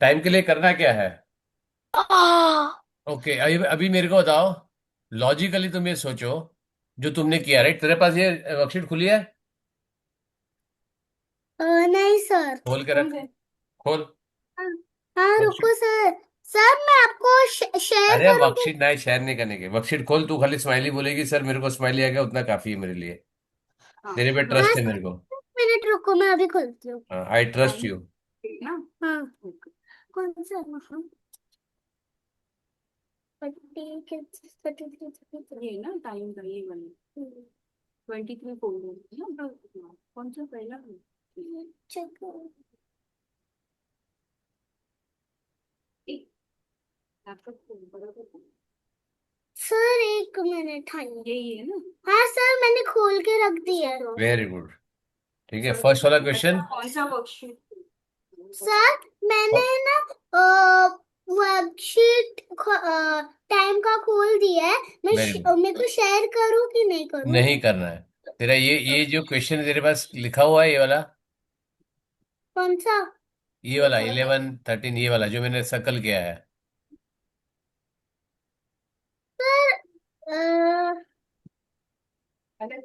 Time के लिए करना क्या है? आ, ओके, अभी अभी मेरे को बताओ। लॉजिकली तुम ये सोचो, जो तुमने किया, राइट? तेरे पास ये वर्कशीट खुली है? नहीं सर। खोल के रख। खोल हाँ, हाँ, रुको वर्कशीट। सर। सर मैं आपको शेयर अरे करूँगी। वर्कशीट नहीं, शेयर नहीं करने के। वर्कशीट खोल, तू खाली स्माइली बोलेगी सर मेरे को स्माइली आ गया, उतना काफी है मेरे लिए। तेरे पे हाँ ट्रस्ट है सर, मेरे को। 1 मिनट रुको, मैं अभी खोलती हूँ। I trust time you. ना। हाँ, कौन सा? हाँ, 43 ये ना टाइम का ये वाला 23 फोल्ड है ना। कौन सा पहला चेक करो। एक लैपटॉप बराबर। सर 1 मिनट, हाँ यही है ना। हाँ सर, मैंने खोल के रख दिया है। Very good. ठीक है, सर फर्स्ट वाला अच्छा, क्वेश्चन। कौन सा वर्कशीट? सर मैंने ना वर्कशीट टाइम का खोल दिया है। Very good. मेरे को शेयर करूँ कि नहीं करूँ? नहीं करना है। तेरा ये जो क्वेश्चन तेरे पास लिखा हुआ है, ये वाला, कौन सा? ये वाला 11 13, ये वाला जो मैंने सर्कल किया है। सर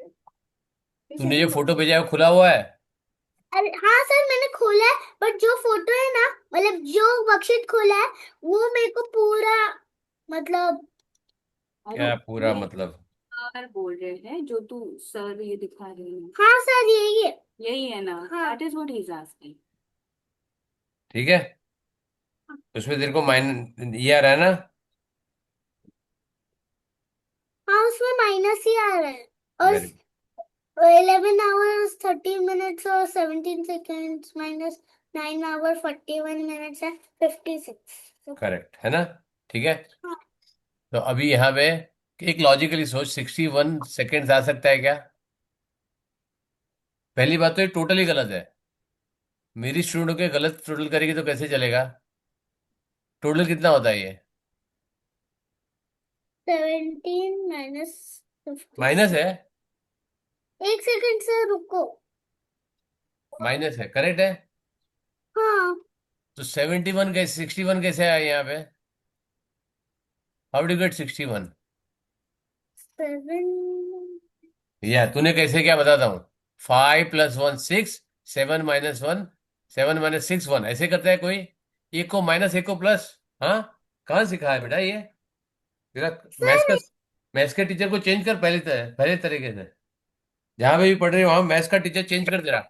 तूने जो फोटो भेजा है वो खुला हुआ है? अरे हाँ सर, मैंने खोला है। बट जो फोटो है ना, मतलब जो वर्कशीट खोला है, वो मेरे को पूरा, मतलब अरु क्या पूरा ये मतलब? सर बोल रहे हैं जो तू सर ये दिखा रहे हैं। हाँ सर, यही है। यही है ना? हाँ, that is what he is asking. ठीक है, उसमें तेरे को ये आ रहा है ना? हाँ, उसमें माइनस ही आ रहा है। और वेरी 11 hours 30 minutes और 17 seconds माइनस 9 hour 41 minutes है 56। करेक्ट है ना? ठीक है। हाँ तो अभी यहाँ पे एक लॉजिकली सोच, 61 सेकेंड्स आ सकता है क्या? पहली बात तो ये टोटली गलत है। मेरी स्टूडेंट के गलत टोटल करेगी तो कैसे चलेगा? टोटल कितना होता है ये? 17 - 56। माइनस है? 1 सेकंड से रुको। माइनस है, करेक्ट है। हाँ। तो 71 कैसे, 61 कैसे आया यहाँ पे? How do get 61? 7। या तूने कैसे, क्या बताता हूँ। 5 + 1 6, 7 - 1, 7 - 6 1, ऐसे करता है कोई? एक को माइनस, एक को प्लस। हाँ, कहाँ सिखा है बेटा ये तेरा? मैथ्स का, सर मैथ्स के टीचर को चेंज कर पहले पहले तरीके से। जहां पे भी पढ़ रही हो वहां मैथ्स का टीचर चेंज कर दे रहा।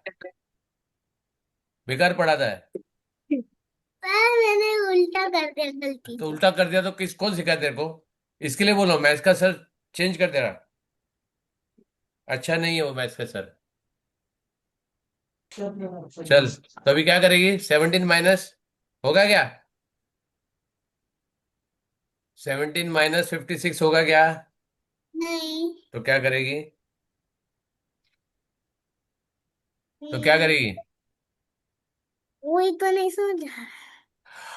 बेकार पढ़ाता है। सर मैंने उल्टा कर दिया गलती तो से। उल्टा कर दिया तो किस, कौन सिखाया तेरे को? इसके लिए बोलो मैथ्स का सर चेंज कर दे रहा। अच्छा नहीं है वो मैथ्स का सर। चल, तो अभी क्या करेगी? 17 माइनस होगा क्या? 17 - 56 होगा क्या? नहीं। तो क्या करेगी? तो क्या हम्म, करेगी? वही तो नहीं समझ।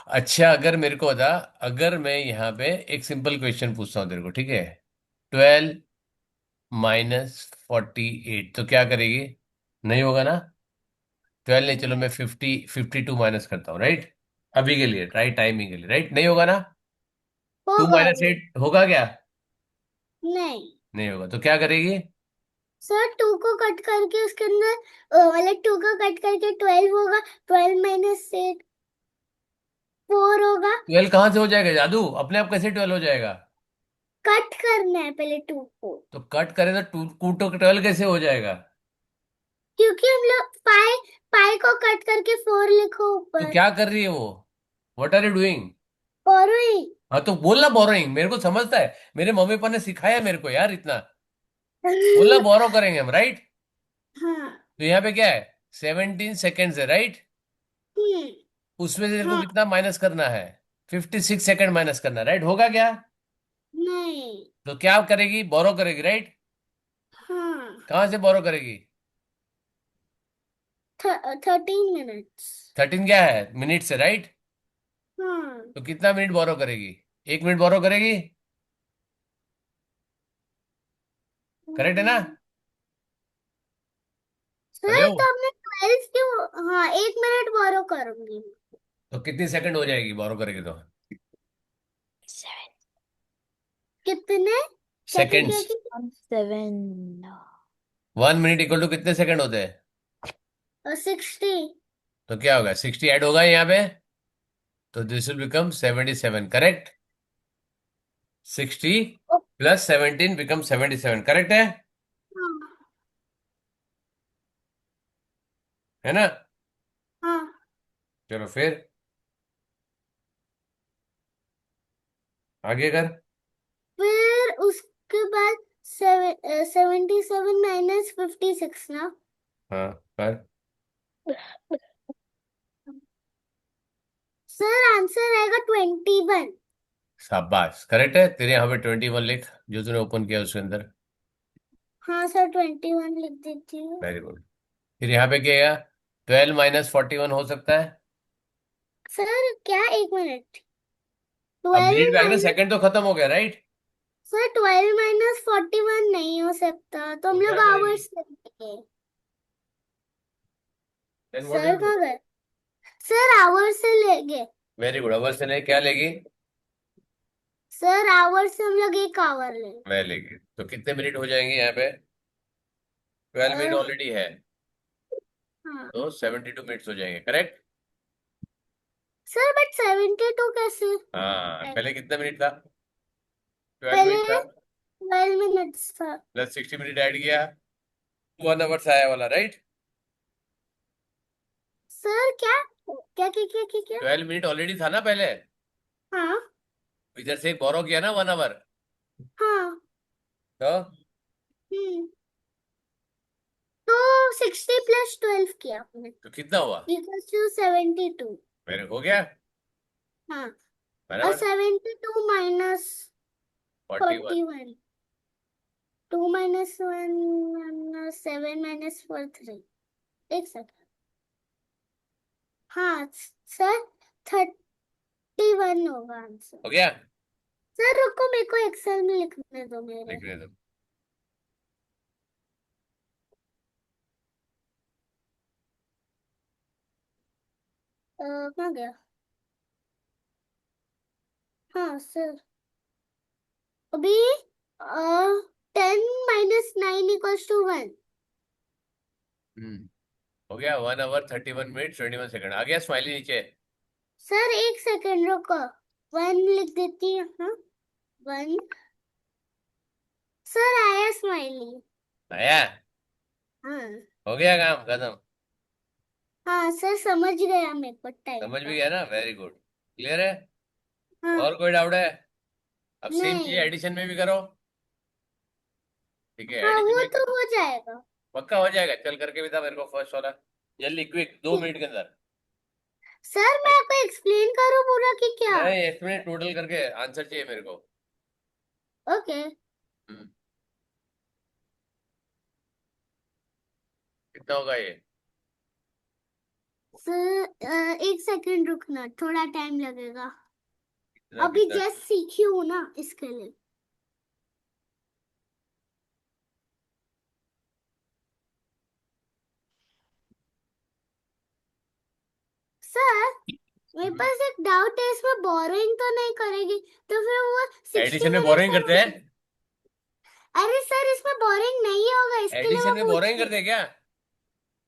अच्छा, अगर मेरे को बता, अगर मैं यहाँ पे एक सिंपल क्वेश्चन पूछता हूँ तेरे को, ठीक है? 12 - 48 तो क्या करेगी? नहीं होगा ना? 12 नहीं, चलो मैं 52 माइनस करता हूँ, राइट? अभी के लिए, राइट, टाइमिंग के लिए, राइट? नहीं होगा ना? टू होगा माइनस वो। एट होगा क्या? नहीं नहीं होगा, तो क्या करेगी? सर, 2 को कट करके उसके अंदर मतलब 2 को कट करके 12 होगा। 12 - 8 4 होगा। 12 कहाँ से हो जाएगा जादू? अपने आप कैसे 12 हो जाएगा? कट करना है पहले 2 को। तो कट करे तो टू टू तो 12 कैसे हो जाएगा? क्योंकि हम लोग पाई पाई को कट करके 4 लिखो तो ऊपर। क्या कर रही है वो? What are you doing? और ही। हाँ तो बोलना बोरोइंग, मेरे को समझता है। मेरे मम्मी पापा ने सिखाया मेरे को यार इतना। बोलना बोरो करेंगे हम, राइट? हाँ। तो यहाँ पे क्या है? 17 सेकेंड्स है, राइट? हम्म। उसमें से तेरे को हाँ। कितना माइनस करना है? 56 सेकेंड माइनस करना है, राइट? होगा क्या? नहीं। तो क्या करेगी? बोरो करेगी, राइट? हाँ। कहाँ से बोरो करेगी? 13 मिनट्स। 13 क्या है, मिनट से, राइट? हाँ। तो कितना मिनट बोरो करेगी? 1 मिनट बोरो करेगी। करेक्ट है ना? Sir hello? तो आपने 12 क्यों? हाँ, 1 मिनट बोरो करूंगी। तो कितनी सेकंड हो जाएगी बोरो करेगी तो? कितने? क्या क्या क्या सेकंड्स। क्या? 7। 1 मिनट इक्वल टू कितने सेकंड होते हैं? 60। तो क्या होगा, 60 ऐड होगा यहाँ पे, तो this will become 77, correct? 60 plus 17 become 77, correct हाँ है ना? हाँ। चलो फिर आगे कर। फिर उसके बाद 77 - 56 ना। हाँ कर। सर आंसर आएगा 21। शाबाश, करेक्ट है। तेरे यहाँ पे 21 लिख, जो तूने ओपन किया उसके अंदर। हाँ सर 21 लिख देती हूँ। Very good. फिर यहाँ पे क्या है? 12 - 41 हो सकता है। सर क्या, एक मिनट। अब मिनट 12 पे आ गया ना, माइनस सेकंड तो खत्म हो गया, राइट? सर 12 - 41 नहीं हो सकता, तो तो हम क्या लोग करेगी? आवर्स लेंगे। Then what sir will do? कहाँ गए? सर आवर्स से लेंगे। Very good. अवर से नहीं, क्या लेगी? सर आवर्स से हम लोग एक आवर लेंगे। मैं लेगी, तो कितने मिनट हो जाएंगे यहाँ पे? 12 मिनट अ, ऑलरेडी है, हाँ तो 72 मिनट्स हो जाएंगे, करेक्ट? सर, बट 72 कैसे? हाँ, पहले कितना मिनट था? 12 मिनट पहले था। 12 मिनट्स था। प्लस 60 मिनट ऐड किया, 1 आवर आया वाला, राइट? सर क्या क्या क्या क्या क्या क्या? 12 मिनट ऑलरेडी था ना पहले, हाँ इधर से एक बोरो किया ना 1 आवर, हाँ। तो हम्म। तो 60 + 12 किया आपने, तो कितना हुआ? Equals to 72। मेरे हो गया हाँ। और बराबर। 72 माइनस 41। 41। 2 - 1 7 - 4 3। एक सेकंड। हाँ सर 31 होगा आंसर। हो गया, सर रुको, मेरे को एक्सेल में लिखने दो मेरे। लिखने दो। कहाँ गया? हाँ सर, अभी 10 - 9 = 1। हम्म, हो गया। 1 आवर 31 मिनट 21 सेकंड आ गया, स्माइली नीचे। सर एक सेकंड रुको, 1 लिख देती हूँ। हाँ 1। सर आया स्माइली। आया? हाँ हो गया, काम खत्म। हाँ सर, समझ गया मेरे को टाइम समझ भी का। गया ना, वेरी गुड। क्लियर है? हाँ। और कोई डाउट है? अब सेम चीज नहीं। एडिशन में भी करो। ठीक है, हाँ एडिशन वो में तो हो जाएगा। पक्का हो जाएगा। चल करके भी था मेरे को फर्स्ट वाला, जल्दी क्विक, 2 मिनट के अंदर। सर मैं आपको एक्सप्लेन करूँ पूरा कि क्या? नहीं, 1 मिनट टोटल करके आंसर चाहिए मेरे को। ओके। हम्म, कितना होगा ये? सर एक सेकंड रुकना, थोड़ा टाइम लगेगा। कितना अभी कितना? जस्ट सीखी हूँ ना, इसके लिए। सर मेरे पास एक डाउट है, इसमें बोरोइंग तो नहीं करेगी? तो फिर वो 60 एडिशन में मिनट बोरिंग का करते हैं? अरे सर इसमें बोरिंग नहीं होगा, इसके लिए एडिशन वो में पूछ बोरिंग रही। करते हैं क्या?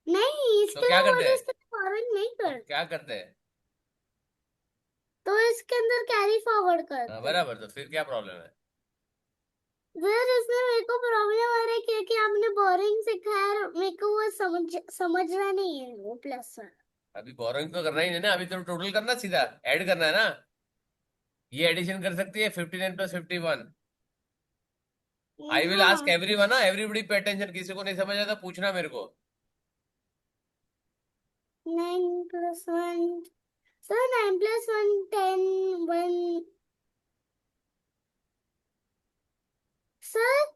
नहीं, तो इसके क्या लिए करते बोले, हैं? इसके लिए बोरिंग नहीं तो कर। क्या करते हैं? तो इसके अंदर कैरी फॉरवर्ड हाँ करते। बराबर, तो फिर क्या प्रॉब्लम है? सर इसमें मेरे को प्रॉब्लम आ रही है क्योंकि आपने बोरिंग सिखाया और मेरे को वो समझना नहीं है वो प्लस वन। अभी बोरिंग तो करना ही नहीं ना, अभी तो टोटल करना, सीधा ऐड करना है ना। ये एडिशन कर सकती है 59 + 51। आई विल आस्क हाँ every one, everybody pay attention, किसी को नहीं समझ आता पूछना मेरे को। 9 + 1। सर 9 + 1 10 1। सर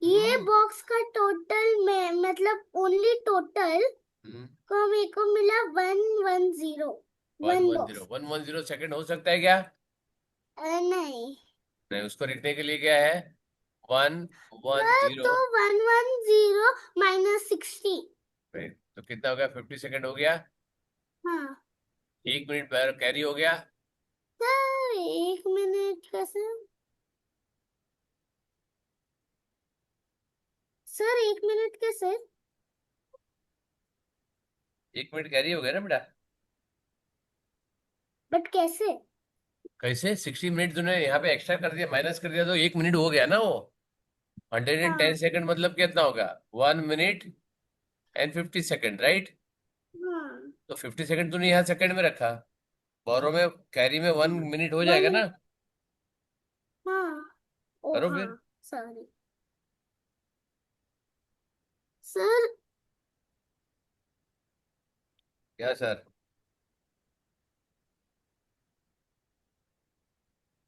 ये हम्म बॉक्स का टोटल में मतलब ओनली टोटल हम्म, को मेरे को मिला 110। One one one zero box. 110 second हो सकता है क्या? नहीं नहीं, उसको लिखने के लिए क्या है? वन वन सर, जीरो तो 110 - 60। तो कितना हो गया? 50 सेकंड हो गया। हाँ 1 मिनट कैरी हो गया। सर 1 मिनट कैसे? सर 1 मिनट कैसे? 1 मिनट कैरी हो गया ना बेटा। बट कैसे? कैसे 60 मिनट तूने यहाँ पे एक्स्ट्रा कर दिया, माइनस कर दिया, तो 1 मिनट हो गया ना वो। 110 सेकेंड मतलब कितना होगा? 1 मिनट एंड 50 सेकेंड, राइट। हाँ तो 50 सेकेंड तूने यहाँ सेकेंड में रखा, बोरो में कैरी में 1 मिनट हो वन जाएगा ना। मिनट हाँ। ओ करो हाँ फिर। Sorry sir. क्या सर?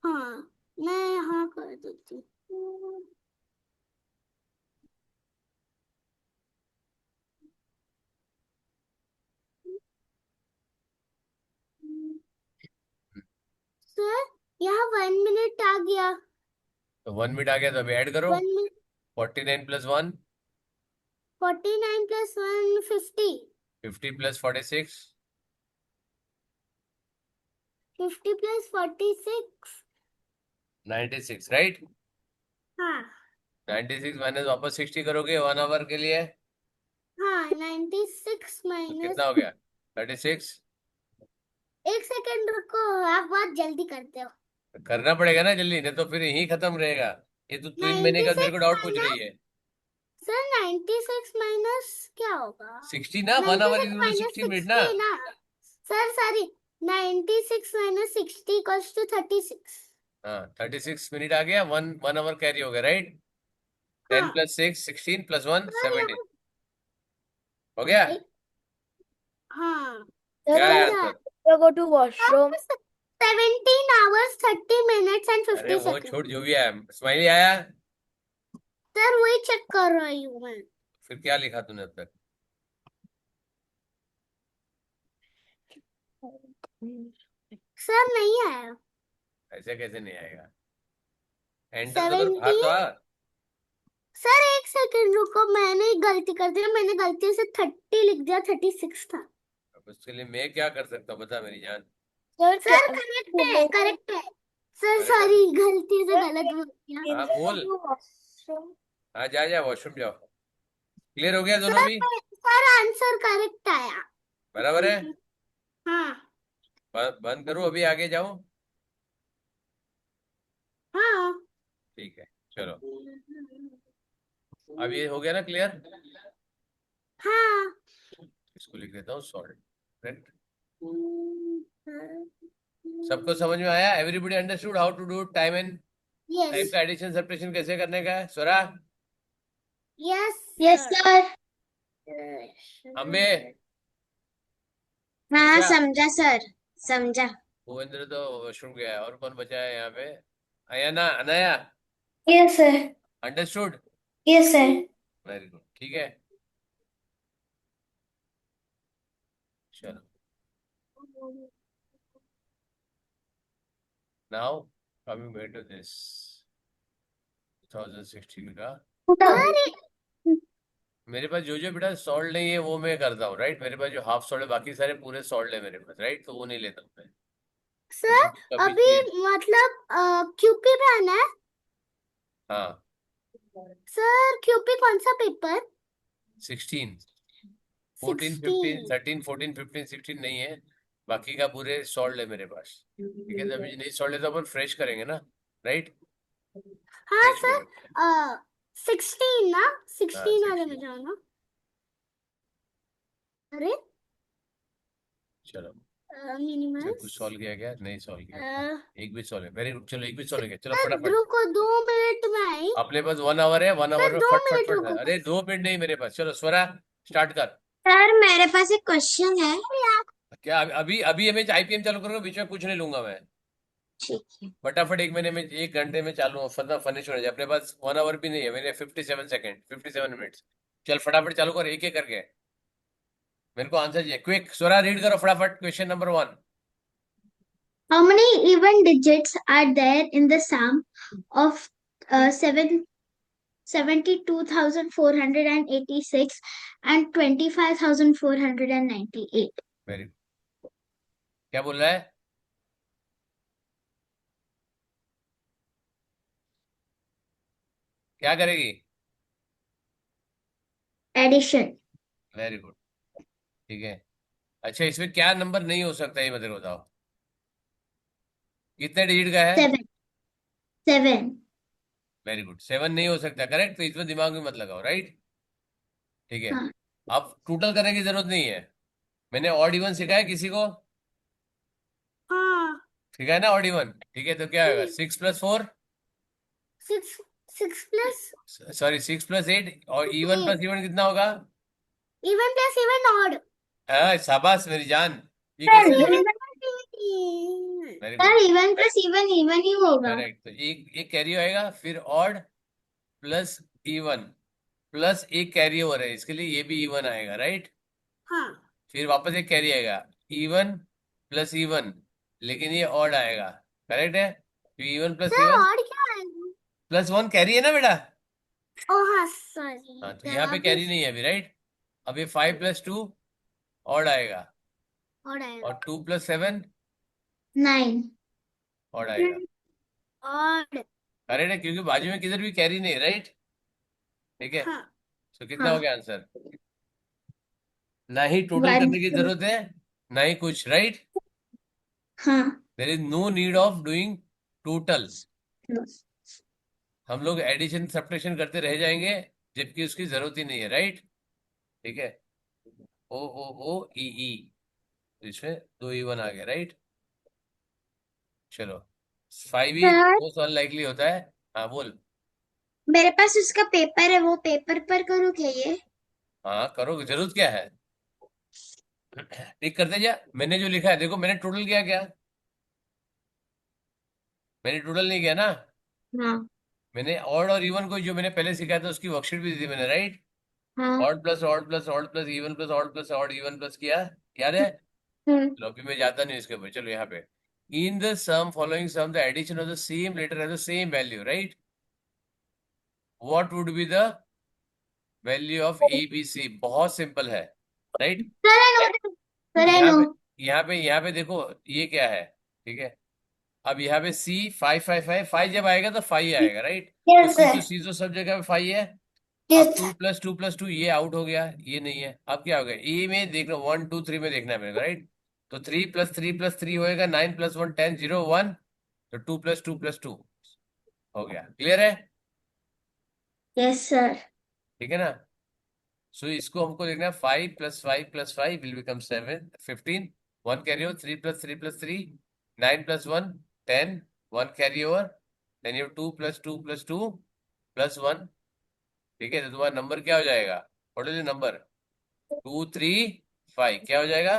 हाँ मैं यहाँ कर देती हूँ। सर यहाँ 1 मिनट आ गया। तो 1 मिनट आ गया, तो अभी ऐड करो। 1 मिनट 49 + 1। 49 + 1 50। 50 + 46। 50 + 46। 96, राइट। हाँ 96 माइनस वापस 60 करोगे 1 आवर के लिए, हाँ 96 तो माइनस। कितना हो गया? 36। 1 सेकेंड रुको, आप बहुत जल्दी करते हो। करना पड़ेगा ना जल्दी, नहीं तो फिर यही खत्म रहेगा। ये तो 3 महीने नाइन्टी का मेरे को सिक्स डाउट पूछ रही माइनस है। सर 96 माइनस क्या होगा? 60 ना, 1 आवर 96 इज माइनस 60 मिनट ना। 60 ना। Sir sorry 96 minus 60 equals to 36। हाँ, 36 मिनट आ गया, 1 आवर कैरी हो गया, राइट। 10 हाँ + 6 16 + 1 सर 17। यहाँ हो गया। हाँ Sir, क्या I है sir answer? go to washroom. 17 hours 30 minutes and अरे 50 वो seconds। छोड़, जो भी आया। स्माइली आया। सर वही चेक कर रही हूँ मैं। फिर क्या लिखा तूने अब तक? सर नहीं आया। ऐसे कैसे नहीं आएगा? एंटर तो कर, बाहर तो 17। आ। सर 1 सेकेंड रुको, मैंने एक गलती कर दी, मैंने गलती से 30 लिख दिया, 36 था। अब उसके लिए मैं क्या कर सकता हूँ, बता मेरी जान। Sir, सर करेक्ट है करेक्ट है। सर अरे सॉरी गलती से गलत बोल दिया। can हाँ we go बोल। to washroom? हाँ जा जा, वॉशरूम जाओ। क्लियर हो गया दोनों सर भी? सर आंसर करेक्ट आया। बराबर है। हाँ बंद करो, अभी आगे जाओ। हाँ ठीक है, चलो। अब ये हो गया ना क्लियर। हाँ। इसको लिख देता हूँ सॉल्ट। सबको समझ में आया? Everybody understood how to do time and time yes का एडिशन सब्ट्रैक्शन कैसे करने का है? Swara, yes Yes, sir. Ambe, हाँ निशा, समझा सर, समझा। भूपेंद्र तो वॉशरूम गया है, और कौन बचा है यहाँ पे? Ayana, Anaya, Yes, sir. Understood. Yes, sir. Very good, ठीक है। चलो, now coming back to this 2016 का। सर मेरे पास जो जो बेटा सॉल्ट नहीं है वो मैं करता हूँ, राइट। मेरे पास जो हाफ सॉल्ट है, बाकी सारे पूरे सॉल्ट है मेरे पास, राइट, तो वो नहीं लेता हूँ मैं। सर कभी अभी चीज। मतलब क्यूपी पे आना है। हाँ, सर क्यूपी कौन सा पेपर? 16 14 15 16। 13 14 15 16 नहीं है। बाकी का पूरे सॉल्ट है मेरे पास। ठीक है, तो अभी नहीं सॉल्ट है तो अपन फ्रेश करेंगे ना, राइट। हाँ फ्रेश सर करेंगे। 16 ना, हाँ 16 वाले में 16। जाओ ना। अरे चलो, अच्छा मिनिमस। कुछ सॉल्व किया क्या? नहीं सॉल्व किया। एक भी सॉल्व है, वेरी गुड। चलो एक भी सॉल्व किया, चलो सर फटाफट। रुको 2 मिनट में आई। अपने पास 1 आवर है, 1 आवर सर में दो फट फट मिनट फट। रुको अरे 2 मिनट नहीं मेरे पास, चलो स्वरा स्टार्ट कर। सर मेरे पास एक क्वेश्चन है। क्या अभी अभी हमें आईपीएम चालू करोगे? बीच में कुछ नहीं लूंगा मैं। ठीक है। फटाफट 1 महीने में 1 घंटे में चालू फनिश होना चाहिए। अपने पास 1 आवर भी नहीं है, मैंने 57 सेकेंड 57 मिनट्स। चल फटाफट चालू कर, एक एक करके। मेरे को आंसर चाहिए, क्विक। स्वरा रीड करो फटाफट, question number 1। How many even digits are there in the sum of 72,486 and 25,498? Very good. क्या बोल रहा है? क्या करेगी? Addition. Very good. ठीक है। अच्छा, इसमें क्या नंबर नहीं हो सकता ये मेरे को बताओ। कितने डिजिट का है? 7. 7. वेरी गुड, 7 नहीं हो सकता, करेक्ट। तो इसमें दिमाग में मत लगाओ, राइट। ठीक है। हाँ. अब टोटल करने की जरूरत नहीं है। मैंने ऑड इवन सिखाया किसी को? हाँ. सिखाया ना ऑड इवन। ठीक है, तो क्या होगा? 6 + 4, 6. 6 सॉरी 6 + 8, और इवन + प्लस इवन कितना होगा? Even plus even odd. शाबाश मेरी जान। ये Sir, कैसे बोली? even, very sir, good. even plus even ही होगा. करेक्ट, तो एक कैरी आएगा, फिर ऑड प्लस इवन प्लस एक कैरी ओवर है, इसके लिए ये भी इवन आएगा, राइट। हाँ. फिर वापस एक कैरी आएगा, इवन प्लस इवन, लेकिन ये ऑड आएगा। करेक्ट है, तो even plus sir even odd क्या आएगा? +1 कैरी है ना बेटा। ओ हाँ सॉरी, हाँ, तो यहाँ पे तब कैरी नहीं है अभी, राइट। अब ये 5 + 2 ऑड आएगा, ऑड और आएगा. 2 + 7 9. ऑड आएगा। ऑड. करेक्ट है, क्योंकि बाजू में किधर भी कैरी नहीं, राइट। ठीक है, हाँ. तो कितना हो हाँ. गया आंसर? ना ही टोटल 1. करने की जरूरत है, ना ही कुछ, राइट। हाँ. There is no need of doing total. No. हम लोग एडिशन सब्ट्रैक्शन करते रह जाएंगे, जबकि उसकी जरूरत ही नहीं है, राइट। ठीक है। ओ ओ ओ ई ई, इसमें दो इवन आ गया, राइट। चलो, 5 ही सर, मोस्ट अनलाइकली होता है। हाँ बोल। मेरे पास उसका पेपर है, वो पेपर पर करूँ क्या ये? हाँ करो, जरूरत क्या है। टिक करते जा, मैंने जो लिखा है देखो, मैंने टोटल किया क्या? मैंने टोटल नहीं किया ना। हाँ. मैंने ऑड और इवन को जो मैंने पहले सिखाया था उसकी वर्कशीट भी दी थी मैंने, राइट। हाँ. Odd plus odd plus odd plus even plus odd plus odd even plus किया, याद है। हम्म. चलो अभी मैं जाता नहीं इसके ऊपर, चलो यहाँ पे। In the sum following sum the addition of the same letter has the same value, right. What would be the value of A B C? बहुत सिंपल है, right. Sir I know. Sir I यहाँ know. पे यहाँ पे देखो, ये क्या है? ठीक है। अब यहाँ पे सी 5 5 5 5 जब आएगा तो 5 आएगा, राइट। तो यस सी सर. तो सी तो सब जगह पे 5 है। अब यस. 2 + 2 + 2 ये आउट हो गया, ये नहीं है। अब क्या हो गया? ए में देख लो, 1 2 3 में देखना है मेरे को, राइट। तो 3 + 3 + 3 होएगा 9 + 1 10 0 1। तो 2 + 2 + 2 हो गया, क्लियर है। Yes sir. ठीक है ना। सो इसको हमको देखना है, 5 + 5 + 5 will become 7 15। 1 carry over, 3 + 3 + 3 9 + 1 10, 1 carry over, then you 2 + 2 + 2 + 1। ठीक है, तो तुम्हारा नंबर क्या हो जाएगा? What is the number? 2 3 5 क्या हो जाएगा?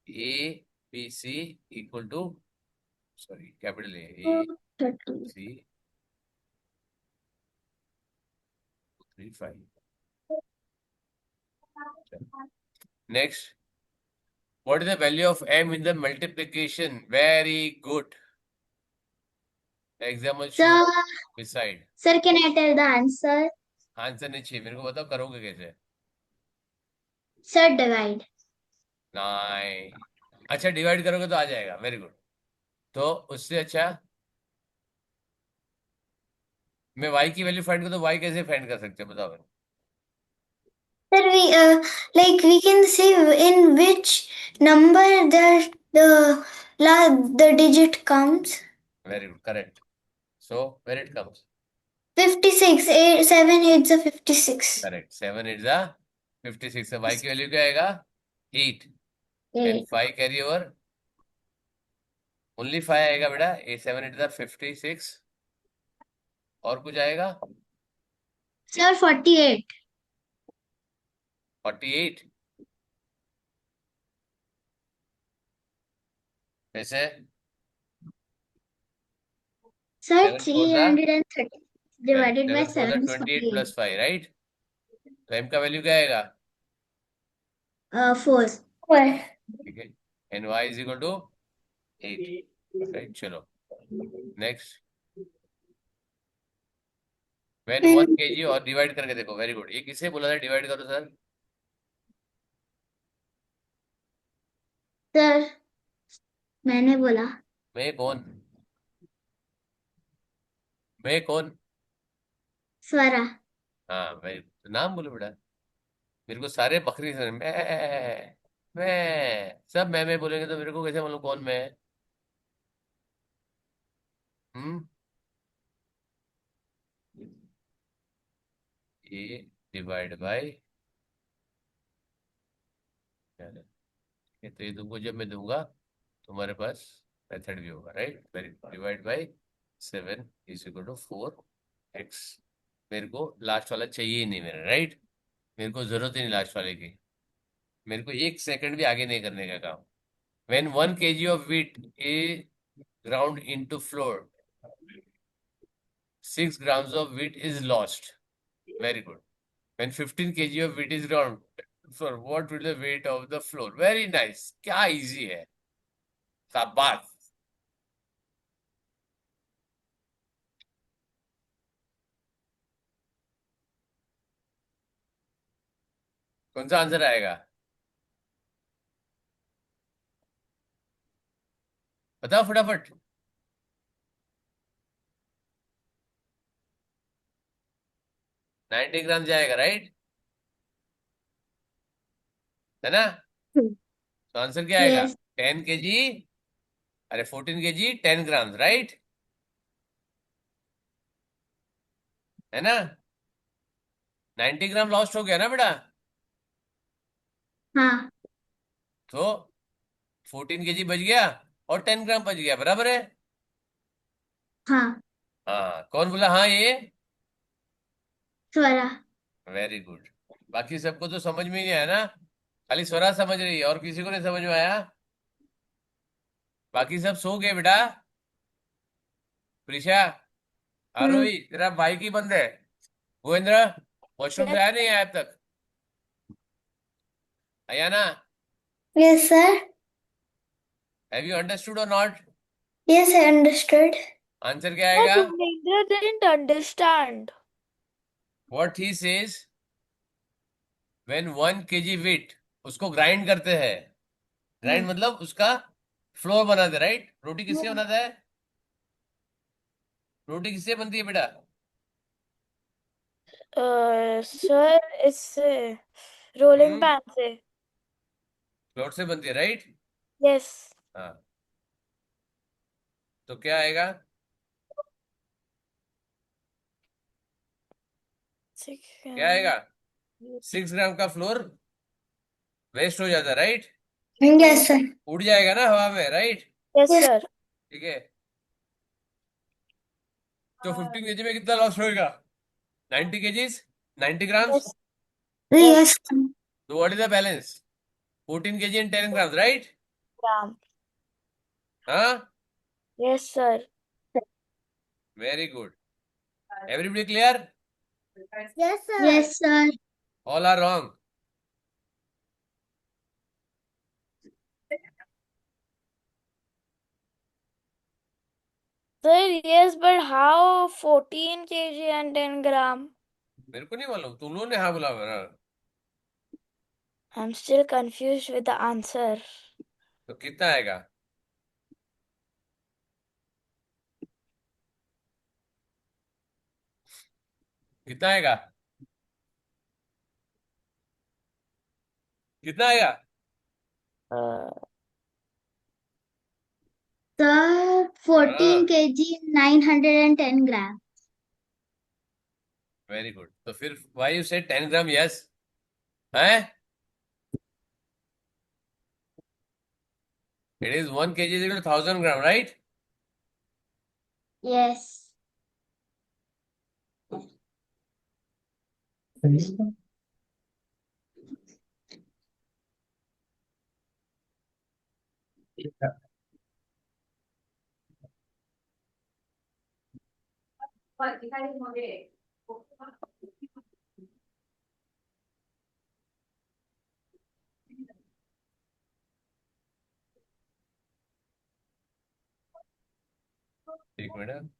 A B C equal to, sorry capital A 30. C 3 5। Next, what is the value of m in the multiplication? Very good, example show sir, beside. Sir can I tell the answer? Answer नहीं चाहिए मेरे को, बताओ करोगे कैसे। Sir divide. नहीं, अच्छा divide करोगे तो आ जाएगा, वेरी गुड। तो उससे अच्छा, मैं y की वैल्यू फाइंड करूँ तो y कैसे फाइंड कर सकते हो, बताओ मेरे Sir, we can see in which number the digit comes. को। Very good, correct. So where it comes. 56. 8, 7 8 is 56. Correct, 7 8 56 है। y की वैल्यू क्या आएगा? 8। एंड 8. 5 कैरी ओवर, ओनली 5 आएगा बेटा। 7 8 56। और कुछ आएगा? Sir, 48. 48। वैसे Sir, 7 4 330 correct, divided by 7 4 7 is 28 48. + 5, right. तो m का वैल्यू क्या आएगा? 4. 4. ठीक है, and y is equal to 8, right. चलो नेक्स्ट। व्हेन 1 kg और डिवाइड करके देखो, वेरी गुड। ये किसे बोला था डिवाइड करो सर? सर मैंने बोला। मैं कौन? मैं कौन? स्वरा। हाँ मैं, तो नाम बोलो बेटा। मेरे को सारे बकरी सर, मैं सब मैं बोलेंगे तो मेरे को कैसे मालूम कौन मैं है? हम्म। ये डिवाइड बाय, तो ये तुमको जब मैं दूंगा तुम्हारे पास मेथड भी होगा, right? Very, divide by 7 is equal to 4x। मेरे को लास्ट वाला चाहिए ही नहीं मेरा, राइट? मेरे को जरूरत ही नहीं लास्ट वाले की। मेरे को 1 सेकंड भी आगे नहीं करने का काम। When 1 kg of wheat is ground into flour, 6 grams of wheat is lost. Very good. When 15 kg of wheat is ground, for what will the weight of the flour? Very nice. क्या easy है, शाबाश। कौन सा answer आएगा? बताओ फटाफट। 90 ग्राम जाएगा, right? है ना? तो आंसर क्या आएगा? यस। 10 kg, अरे 14 kg 10 ग्राम, राइट? है ना? 90 ग्राम लॉस्ट हो गया ना बेटा? हाँ। तो 14 kg बच गया और 10 ग्राम बच गया, बराबर है? हाँ। हाँ, कौन बोला हाँ ये? स्वरा। Very good. बाकी सबको तो समझ में ही नहीं आया ना? खाली स्वरा समझ रही है और किसी को नहीं समझ में आया? बाकी सब सो गए बेटा। प्रिशा, हम्म। आरोही, तेरा भाई की बंद है। गोविंद्र, वॉशरूम से Yes, आया नहीं आया अब तक? आया ना? Yes, sir. Have you understood or not? Yes, I understood. Answer क्या but आएगा? Bhupendra didn't understand. What he says, when 1 kg wheat, उसको ग्राइंड करते हैं। Grind Hmm. मतलब उसका फ्लोर बनाते हैं, राइट? रोटी किससे Hmm. बनाता है? रोटी किससे बनती है बेटा? सर इससे रोलिंग हम्म, पैन से। फ्लोर से बनती है, राइट? यस। हाँ, तो क्या आएगा? क्या आएगा? 6 ग्राम का फ्लोर वेस्ट हो जाता है, राइट? Yes, sir. उड़ जाएगा ना हवा में, राइट? Yes Yes. सर। ठीक है। तो 15 kg में कितना लॉस होएगा? 90 kgs, 90 grams. Yes. Yes Yes. तो what is the balance? 14 kg and 10 grams, right? Ma'am. हाँ, yes sir. Very good. Everybody clear? Yes, sir. Yes, sir. All are wrong. Sir, yes, but how 14 kg and 10 gram? मेरे को नहीं मालूम, तुम लोगों ने हाँ बोला मेरा। I'm still confused with the answer. तो कितना आएगा? कितना आएगा? कितना आएगा? Uh, Sir, 14 हाँ, kg, 910 grams. Very good. तो फिर वाई यू से 10 ग्राम, यस है? It is 1 kg is 1000 gram, right? Yes. एक मिनट।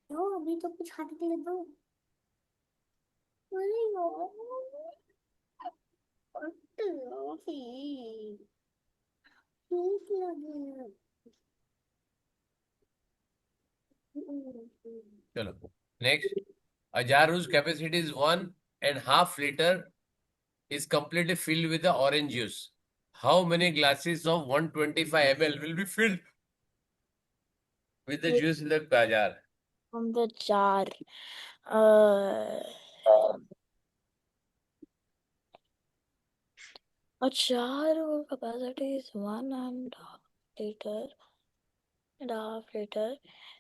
लो अभी तो कुछ खाने के लिए दो। अरे यार, भूख लगी। चलो next. A jar whose capacity is 1.5 liter is completely filled with the orange juice. How many glasses of 125 ml will be filled with the juice in the jar? From the jar. Uh, a jar whose capacity is 1.5 liter. And a half liter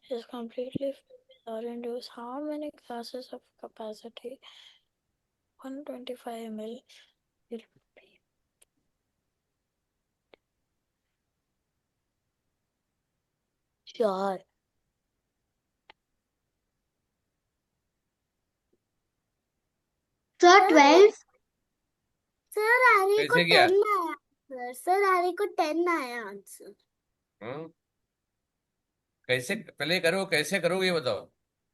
is completely filled with orange juice. How many glasses of capacity 125 ml will be? Jar. So 12. Sir आर्य को कैसे किया? 10 आया। Sir आर्य को 10 आया answer. हम्म? कैसे पहले करो, कैसे करोगे ये बताओ।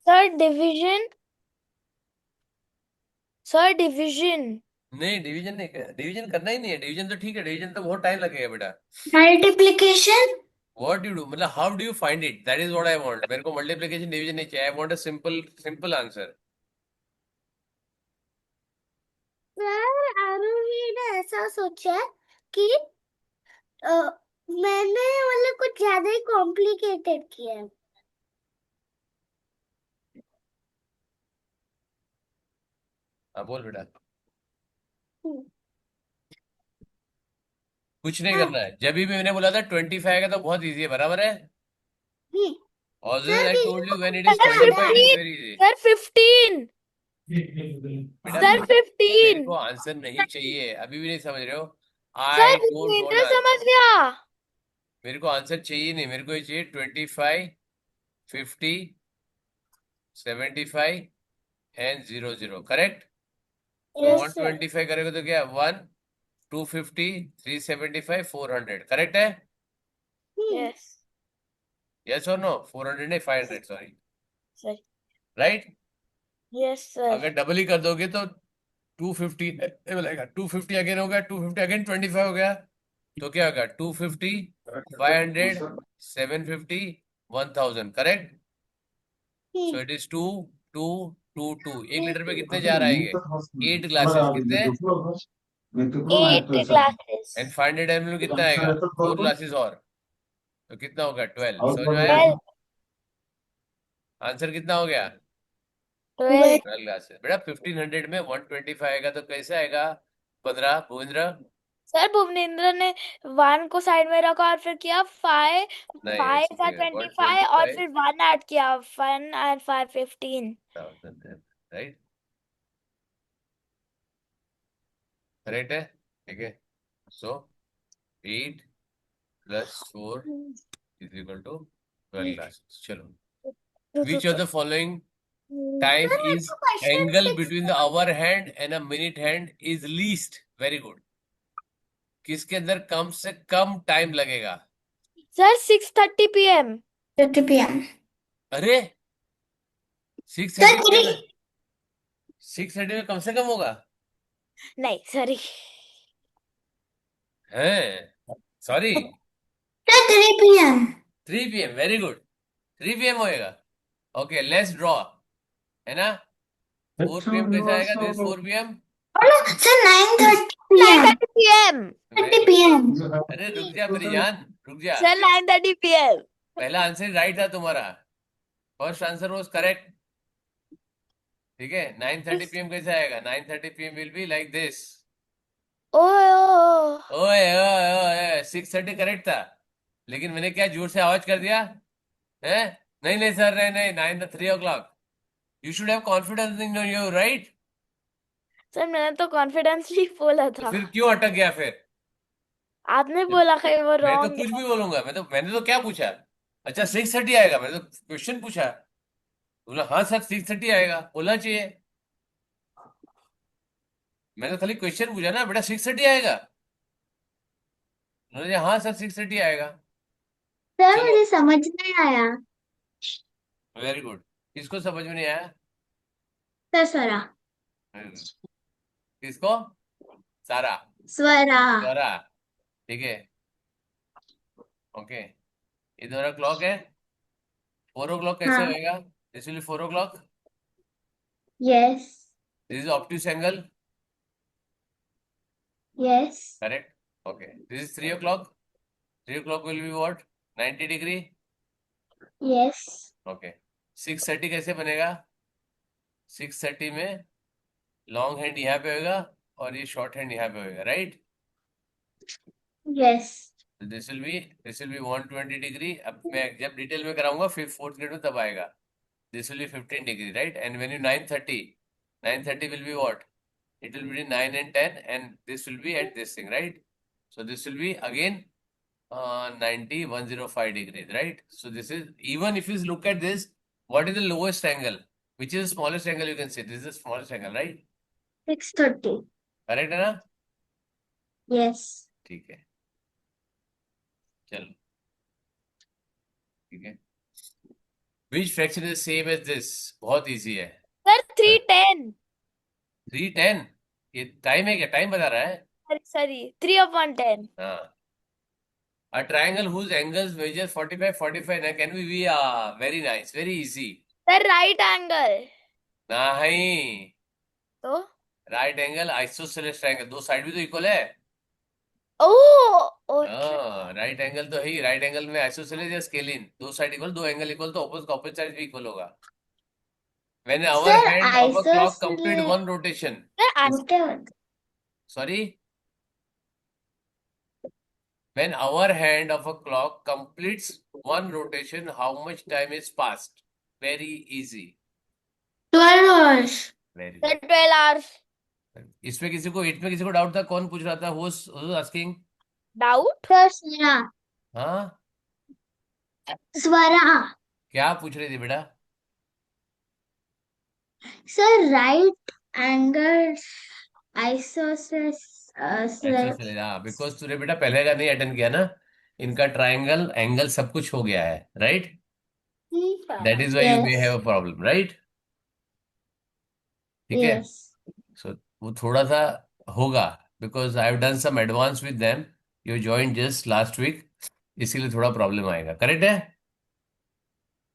Sir, division. Sir, division. नहीं, डिवीजन नहीं, डिवीजन करना ही नहीं है। डिवीजन तो ठीक है, डिवीजन तो बहुत टाइम लगेगा बेटा। Multiplication. व्हाट यू डू, मतलब how do you find it, that is what I want. मेरे को मल्टीप्लिकेशन डिवीजन नहीं चाहिए, I want a simple simple answer. Sir Arohi ने ऐसा सोचा कि मैंने मतलब कुछ ज्यादा ही कॉम्प्लिकेटेड किया है। हाँ बोल बेटा। हम्म, कुछ नहीं हाँ, करना है। जब भी मैंने बोला था 25 का तो बहुत इजी है, बराबर है। हम्म, ऑलवेज सर आई बीच टोल्ड में यू व्हेन इट कुछ इज Sir, ज्यादा 25 it is 15. Very easy. Sir, 15. बेटा Sir, मेरे 15. को आंसर नहीं चाहिए, अभी भी नहीं समझ रहे हो। Sir, I don't want Bhupendra समझ आंसर। गया. मेरे को आंसर चाहिए नहीं, मेरे को ये चाहिए 25, 50, 75 एंड 00, करेक्ट। तो Yes. Yes sir. 125 करेगा तो क्या, 1, 250, 375, 400, करेक्ट है। Yes. यस और नो, 400 नहीं, 500, sorry, Sir. Right. Yes, sir. अगर डबल ही कर दोगे तो 250 बोलेगा, 250 अगेन हो गया, 250 अगेन 25 हो गया, तो क्या होगा, 250, 500, 750, 1000, correct. So it is 2, 2, 2, 2। 1 litre में कितने जार आएंगे, 8 ग्लासेस, कितने। 8 एंड glasses. 500 ml में कितना आएगा, 4 ग्लासेस और, तो कितना होगा, 12। समझ में आया। 12. आंसर कितना हो गया, 12. 12 ग्लासेस। बेटा 1500 में 125 आएगा तो कैसे आएगा, 15, भूपेंद्र। सर भुवनेंद्र ने 1 को साइड में रखा और फिर किया 5. नहीं 5 ऐसे का नहीं, 25 और 125 फिर 1 ऐड किया. 1 and 5, 15. राइट, करेक्ट है, ठीक है। So 8 + 4 is equal to 12 glasses. चलो, which of the following time sir मेरे इज को question angle 6 between the hour hand and a minute hand is least, very good. किसके अंदर कम से कम टाइम लगेगा। Sir 6:30 PM. 30 p.m. अरे 6:30 में, 6:30 में कम से कम होगा, नहीं सॉरी. है, sorry, 3 p.m. 3 PM, very good, 3 PM होएगा। ओके लेट्स ड्रॉ, है ना। 4 PM कैसा आएगा, this 4 PM। Oh, sir, 9:30 p.m. 9:30 PM. 30 p.m. अरे रुक जा मेरी जान, रुक जा। Sir 9:30 PM. पहला आंसर राइट था तुम्हारा, फर्स्ट आंसर वॉज करेक्ट, ठीक है। 9:30 PM कैसे आएगा, 9:30 PM will be like this, ओए ओ ओए ओए ओए 6:30 करेक्ट था, लेकिन मैंने क्या जोर से आवाज कर दिया है? नहीं नहीं सर, नहीं नहीं, 3 o'clock। You should have confidence in you, right? Sir, मैंने तो कॉन्फिडेंसली बोला तो था। फिर क्यों अटक गया फिर? आपने बोला कहीं वो मैं तो रॉन्ग कुछ है। भी बोलूंगा, मैंने तो क्या पूछा? अच्छा 6:30 आएगा, मैंने तो क्वेश्चन पूछा। बोला हाँ सर 6:30 आएगा, बोलना चाहिए। मैंने खाली क्वेश्चन पूछा ना, बेटा 6:30 आएगा? उन्होंने हाँ सर 6:30 आएगा। सर चलो, मुझे समझ नहीं आया। Very good. किसको समझ में नहीं आया? सर स्वरा। किसको? सारा? स्वरा। सारा? ठीक है, ओके। ये तुम्हारा क्लॉक है। 4 o'clock कैसे हाँ। होएगा? This will 4 o'clock। Yes. This is obtuse angle, yes. Correct. Okay, this is 3 o'clock। 3 o'clock will be what? 90 degree. Yes. Okay, 6:30 कैसे बनेगा? 6:30 में लॉन्ग हैंड यहाँ पे होगा और ये शॉर्ट हैंड यहाँ पे होगा, right? Yes. This will be 120 degree. अब मैं जब डिटेल में कराऊंगा फिर फोर्थ ग्रेड में तब आएगा। This will be 15 degree, right? And when you 9:30, 9:30 will be what? It will be 9 and 10, and this will be at this thing, right? So this will be again 90, 105 degrees, right? So this is, even if you look at this, what is the lowest angle? Which is the smallest angle you can see? This is the smallest angle, right? 6:30। Correct है ना? Yes. ठीक है, चलो, ठीक है। Which fraction is same as this? बहुत easy है। Sir, 310। 310? ये टाइम है क्या? टाइम बता रहा है? Sorry sorry, 3/10। हाँ। A triangle whose angles measure 45, 45 now can be very nice, very easy. Sir, right angle. नहीं, तो राइट एंगल आइसोसेलेस ट्रायंगल, दो साइड भी तो इक्वल है। ओ ओके। हाँ, राइट एंगल तो है ही। राइट एंगल में आइसोसेलेस या स्केलिन, दो साइड इक्वल, दो एंगल इक्वल, तो ऑपोजिट साइड भी इक्वल होगा। When our sir hand of a clock complete isosceles one rotation, sir, is, sorry, when our hand of a clock completes one rotation, how much time is passed? Very easy, 12 hours। very sir, good. 12 hours. इसमें किसी को, eight में किसी को doubt था? कौन पूछ रहा था? Who asking? डाउट। सर स्वरा। हाँ, स्वरा। क्या पूछ रही थी बेटा? Sir right angle isosceles. Isosceles, हाँ, बिकॉज तूने बेटा पहले का नहीं अटेंड किया ना। इनका ट्रायंगल एंगल सब कुछ हो गया है, right? That is why you may yes. Have a problem, right? ठीक है। यस। सो वो थोड़ा सा होगा, because I have done some advance with them. You join just last week, इसीलिए थोड़ा प्रॉब्लम आएगा, करेक्ट है?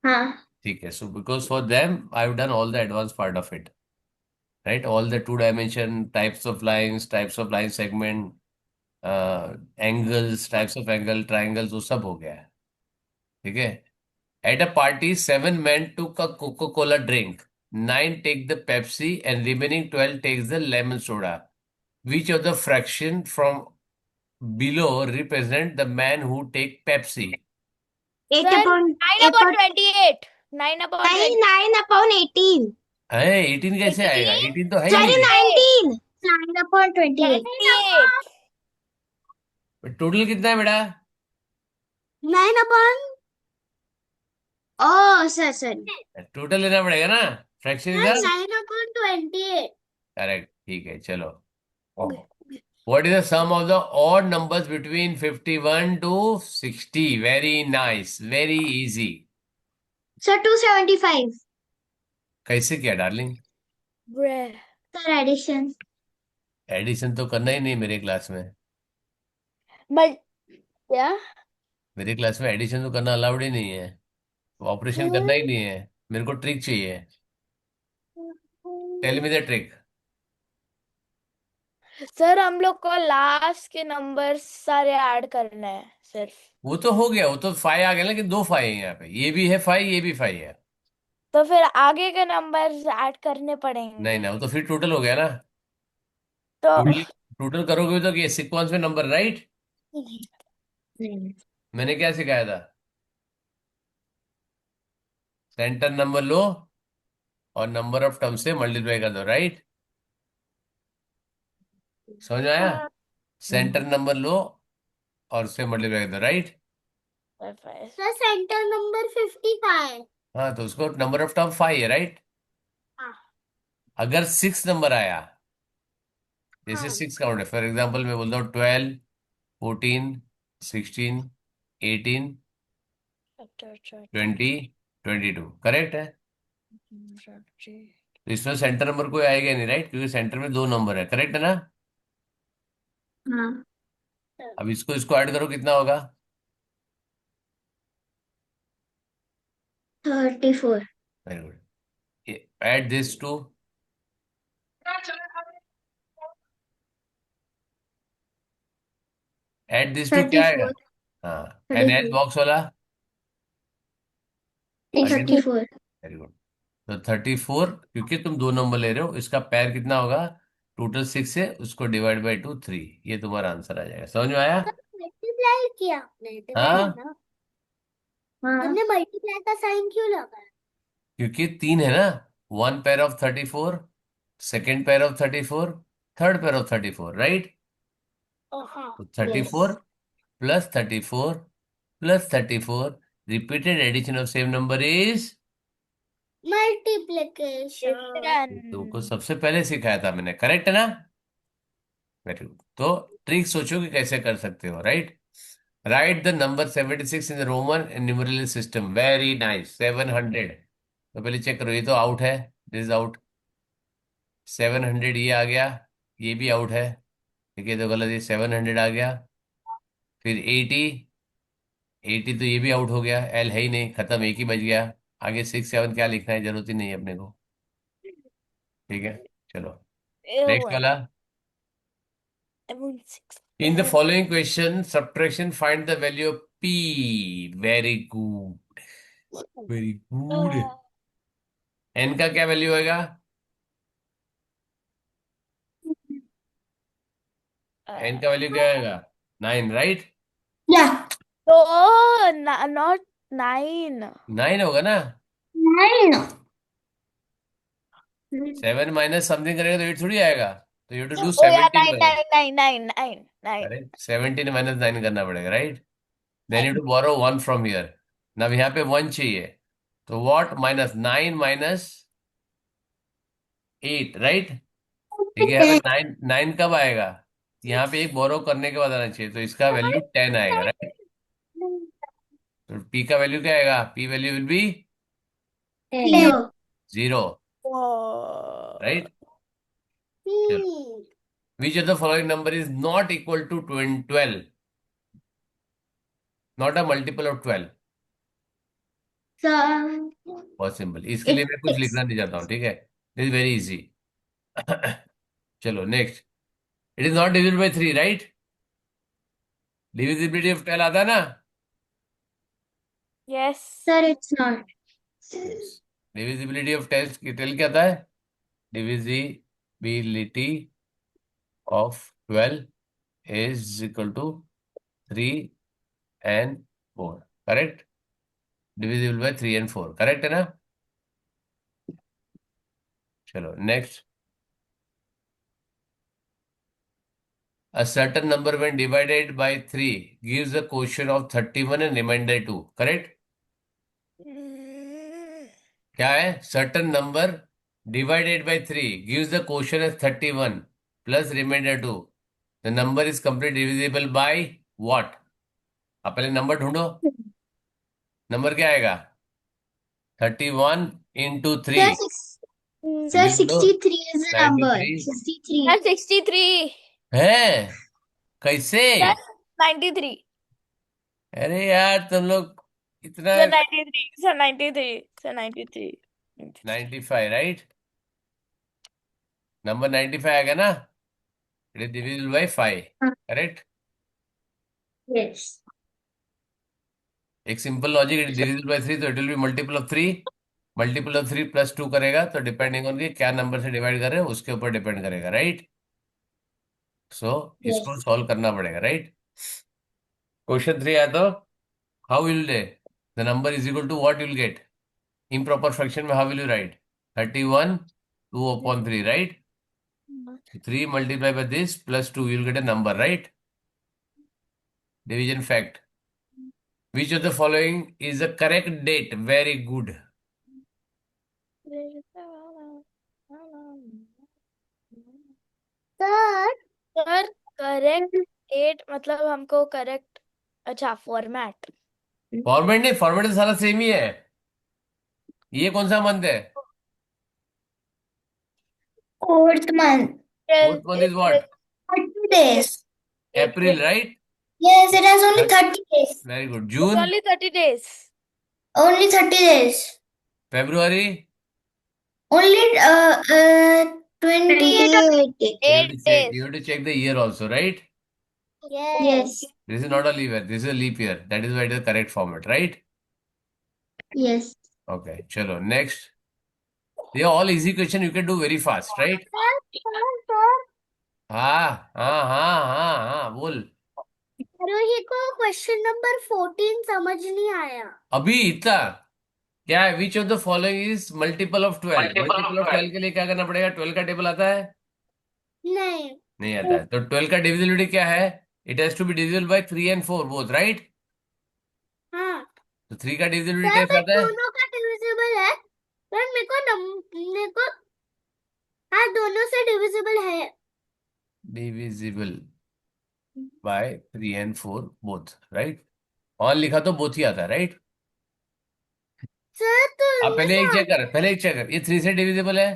हाँ। ठीक है, so because for them I have done all the advance part of it, right? All the 2 dimension types of line segment, angles, types of angle, triangles, वो सब हो गया है। ठीक है। At a party 7 men took a Coca-Cola drink. 9 take the Pepsi and remaining 12 takes the lemon soda. Which of the fraction from below represent the man who take Pepsi? Eight sir, upon 9/28। 9/20। नहीं 9/18। है 18 कैसे आएगा? 18। 18 तो है ही sorry नहीं। 19। 9/28। 28। Total कितना है बेटा? 9 ओ सर सॉरी। टोटल लेना पड़ेगा ना, फ्रैक्शन इधर। 9/28। करेक्ट, ठीक है, चलो। What is the sum of the odd numbers between 51 to 60? Very nice, very easy. Sir 275। कैसे किया डार्लिंग? ब्रे। Sir addition. एडिशन तो करना ही नहीं मेरे क्लास में। बट क्या? मेरे क्लास में एडिशन तो करना अलाउड ही नहीं है। ऑपरेशन करना ही नहीं है, मेरे को ट्रिक चाहिए। Tell me the trick. Sir, हम लोग को लास्ट के नंबर सारे ऐड करने हैं सिर्फ। वो तो हो गया, वो तो 5 आ गया ना, कि 2 5 है यहाँ पे, ये भी है 5, ये भी 5 है। तो फिर आगे के नंबर ऐड करने नहीं पड़ेंगे। ना, वो तो फिर टोटल हो गया ना। तो टोटल, टोटल करोगे तो ये सीक्वेंस में नंबर, राइट? नहीं। मैंने क्या सिखाया था? सेंटर नंबर लो और नंबर ऑफ टर्म से मल्टीप्लाई कर दो, राइट? समझ में आया? सेंटर नंबर लो और उससे मल्टीप्लाई कर दो, राइट? Sir centre number 55। हाँ, तो उसको नंबर ऑफ टर्म 5 है, राइट? हाँ अगर 6 नंबर आया, जैसे हाँ 6 काउंट है, फॉर एग्जाम्पल मैं बोलता हूँ 12, 14, 16, 18, अच्छा अच्छा अच्छा 20, 22, करेक्ट है? अच्छा जी। तो इसमें सेंटर नंबर कोई आएगा नहीं, राइट? क्योंकि सेंटर में 2 नंबर है, करेक्ट है ना? हाँ, अब इसको इसको ऐड करो, कितना होगा? 34, very good. Add this to, add this to क्या आएगा? 34, हाँ, एन एच 34, बॉक्स वाला अगेन। 34। Very good. तो 34, क्योंकि तुम 2 नंबर ले रहे हो, इसका पैर कितना होगा? टोटल 6 है, उसको डिवाइड बाई 2, 3। ये तुम्हारा आंसर आ जाएगा। समझ में आया? मल्टीप्लाई किया आपने, डिवाइड है हाँ, ना? हाँ, हमने मल्टीप्लाई का साइन क्यों लगाया? क्योंकि 3 है ना। 1 pair of 34, second pair of 34, third pair of 34, right? हाँ तो 34 yes. Plus 34 plus 34, repeated addition of same number is. Multiplication. तुमको Different. सबसे पहले सिखाया था मैंने, करेक्ट है ना? Very good. तो ट्रिक सोचो कि कैसे कर सकते हो, right? Right the number 76 in the Roman numeral system. Very nice, 700। तो पहले चेक करो, ये तो आउट है, दिस इज आउट। 700 ये आ गया, ये भी आउट है। ठीक है, तो गलत, ये 700 आ गया। फिर 80, 80 तो ये भी आउट हो गया, एल है ही नहीं, खत्म, एक ही बच गया। आगे 6 7 क्या लिखना है, जरूरत ही नहीं है अपने को। ठीक है, चलो नेक्स्ट Ewan. वाला। Ewan six. In the following question subtraction find the value of P. Very good, very good. N का क्या वैल्यू होगा? एन का वैल्यू क्या आएगा? 9, राइट? Yeah, Oh, not 9. 9 होगा ना। 9. 7 माइनस समथिंग करेगा तो 8 थोड़ी आएगा। तो you to do Oh yeah, 17 nine, minus. nine, nine, nine, nine, nine. अरे 17 माइनस 9 करना पड़ेगा, right? Then you to borrow 1 from here. Now यहाँ पे 1 चाहिए, तो व्हाट? -9 minus 8, right? ठीक है, यहाँ पे 9 9 कब आएगा? यहाँ पे एक बोरो करने के बाद आना चाहिए, तो इसका वैल्यू 10 आएगा, राइट? तो पी का वैल्यू क्या आएगा? P value will be 0. 0, Oh. राइट? चलो, which of the following number is not equal to 12, not a multiple of 12? So, बहुत सिंपल, इसके लिए it's मैं कुछ 6. लिखना नहीं चाहता हूँ, ठीक है? This is very easy. चलो next. It is not divisible by 3, right? Divisibility of 12 आता है ना? Yes. Sir, it's not. यस। डिविजिबिलिटी ऑफ 10 क्या आता है? Divisibility of 12 is equal to 3 and 4, correct? Divisible by 3 and 4, correct है ना? चलो next. A certain number when divided by 3 gives a quotient of 31 and remainder 2, correct? Mm. क्या है? Certain number divided by 3 gives the quotient as 31 plus remainder 2. The number is completely divisible by what? आप पहले number ढूंढो। Number क्या आएगा? 31 into 3, Sir, sir, divide low 63 is the number. 93। 63. That's 63. है? कैसे? That's 93. अरे यार तुम लोग इतना। So 93. So 93. So 93. 95, right? Number 95 आएगा ना? It is divisible by 5, correct? Yes. एक simple logic, it is divisible by 3, तो it will be multiple of 3। Multiple of 3 plus 2 करेगा, तो डिपेंडिंग ऑन कि क्या नंबर से डिवाइड कर रहे हो उसके ऊपर डिपेंड करेगा, राइट? So Yes. इसको सॉल्व करना पड़ेगा, राइट? क्वेश्चन 3 आया तो how will they the number is equal to what will get? Improper fraction में how will you write? 31 2 upon 3, right? 3 multiplied by this plus 2, you'll get a number, right? Division fact. Which of the following is the correct date? Very good. Sir sir correct date मतलब हमको correct, अच्छा format. Format नहीं, format तो सारा same ही है। ये कौन सा मंथ है? Fourth month. Fourth month is what? 30 days. April, right? Yes, it has only 30 days. Very good. June? only 30 days. Only 30 days. February? Only 28. You have 8 to check. days. You have to check the year also, right? Yes. This is not a leap year. This is a leap year. That is why it is the correct format, right? Yes. Okay. Chalo. Next. They are all easy question. You can do very fast, right? Sir हाँ हाँ हाँ हाँ हाँ, बोल। आरोही को question number 14 समझ नहीं आया। अभी इतना क्या है? विच of the following is multiple of 12? Multiple of 12 के लिए क्या करना पड़ेगा? 12 का टेबल आता है? नहीं नहीं आता है। तो 12 का डिविजिबिलिटी क्या है? It has to be divisible by 3 and 4 both, right? हाँ तो 3 का डिविजिबिलिटी सर कैसे बट आता है? दोनों का डिविजिबल है। पर मेरे को हाँ दोनों से डिविजिबल है। Divisible by 3 and 4 both, right? और लिखा तो बोथ ही आता है, राइट? सर तो अब इनमें पहले एक से चेक कर, पहले एक चेक कर, ये 3 से डिविजिबल है?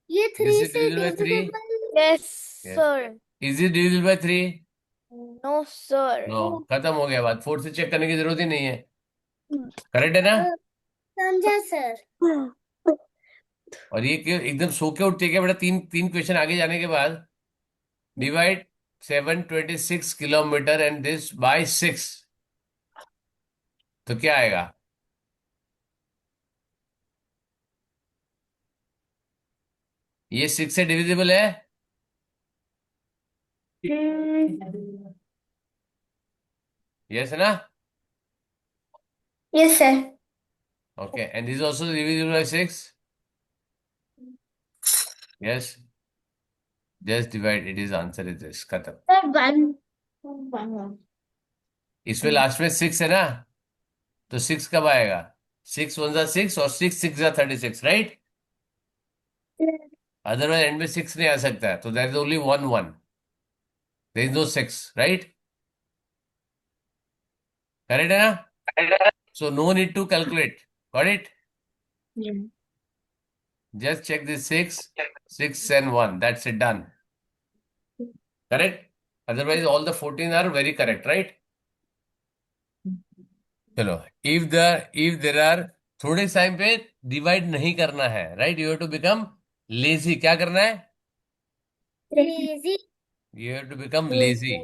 ये This 3 is से divisible by 3? Divisible Yes, Yes. sir. Is it divisible by 3? No, sir. No, खत्म हो गया बात। 4 से चेक करने की जरूरत ही नहीं है। करेक्ट है ना? समझा सर। और ये क्यों एकदम सो के उठते क्या बेटा? तीन तीन क्वेश्चन आगे जाने के बाद divide 726 kilometre and this by 6, तो क्या आएगा? ये 6 से डिविजिबल है? यस है ना? Yes, sir. Okay, and this also divisible by 6? Yes. Just divide, it is answer is this, खत्म। Sir, one. इसमें लास्ट में 6 है ना? तो 6 कब आएगा? 6 1 जा 6 और 6 6 जा 36, राइट? अदरवाइज एंड में 6 नहीं आ सकता है, तो there is only 1 1, there is no 6, right? Correct है ना? So no need to calculate, got it? Yeah. Just check this 6 6 and 1, that's it, done. Correct? Otherwise all the 14 are very correct, right? चलो, if there are, थोड़े time पे divide नहीं करना है, right? You have to become lazy. क्या करना है? Lazy you have to become lazy,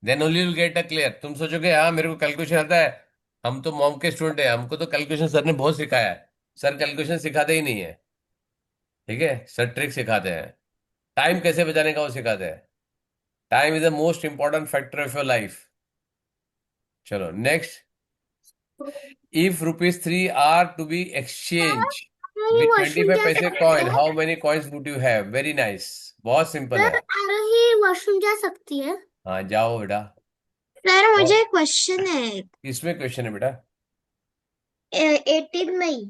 then only will get a clear. तुम सोचोगे हाँ मेरे को कैलकुलेशन आता है, हम तो मॉम के स्टूडेंट है, हमको तो कैलकुलेशन सर ने बहुत सिखाया है। सर कैलकुलेशन सिखाते ही नहीं है, ठीक है? सर ट्रिक सिखाते हैं। टाइम कैसे बचाने का वो सिखाते हैं। Time is the most important factor of your life. चलो next. If ₹3 are to be exchange Arohi with washroom 25 जा पैसे सकती कॉइन, है। How many coins would you have? Very nice, बहुत सिंपल सर है। आरोही वॉशरूम जा सकती है। हाँ जाओ बेटा। सर और मुझे क्वेश्चन है। किसमें क्वेश्चन है बेटा? 18 मई।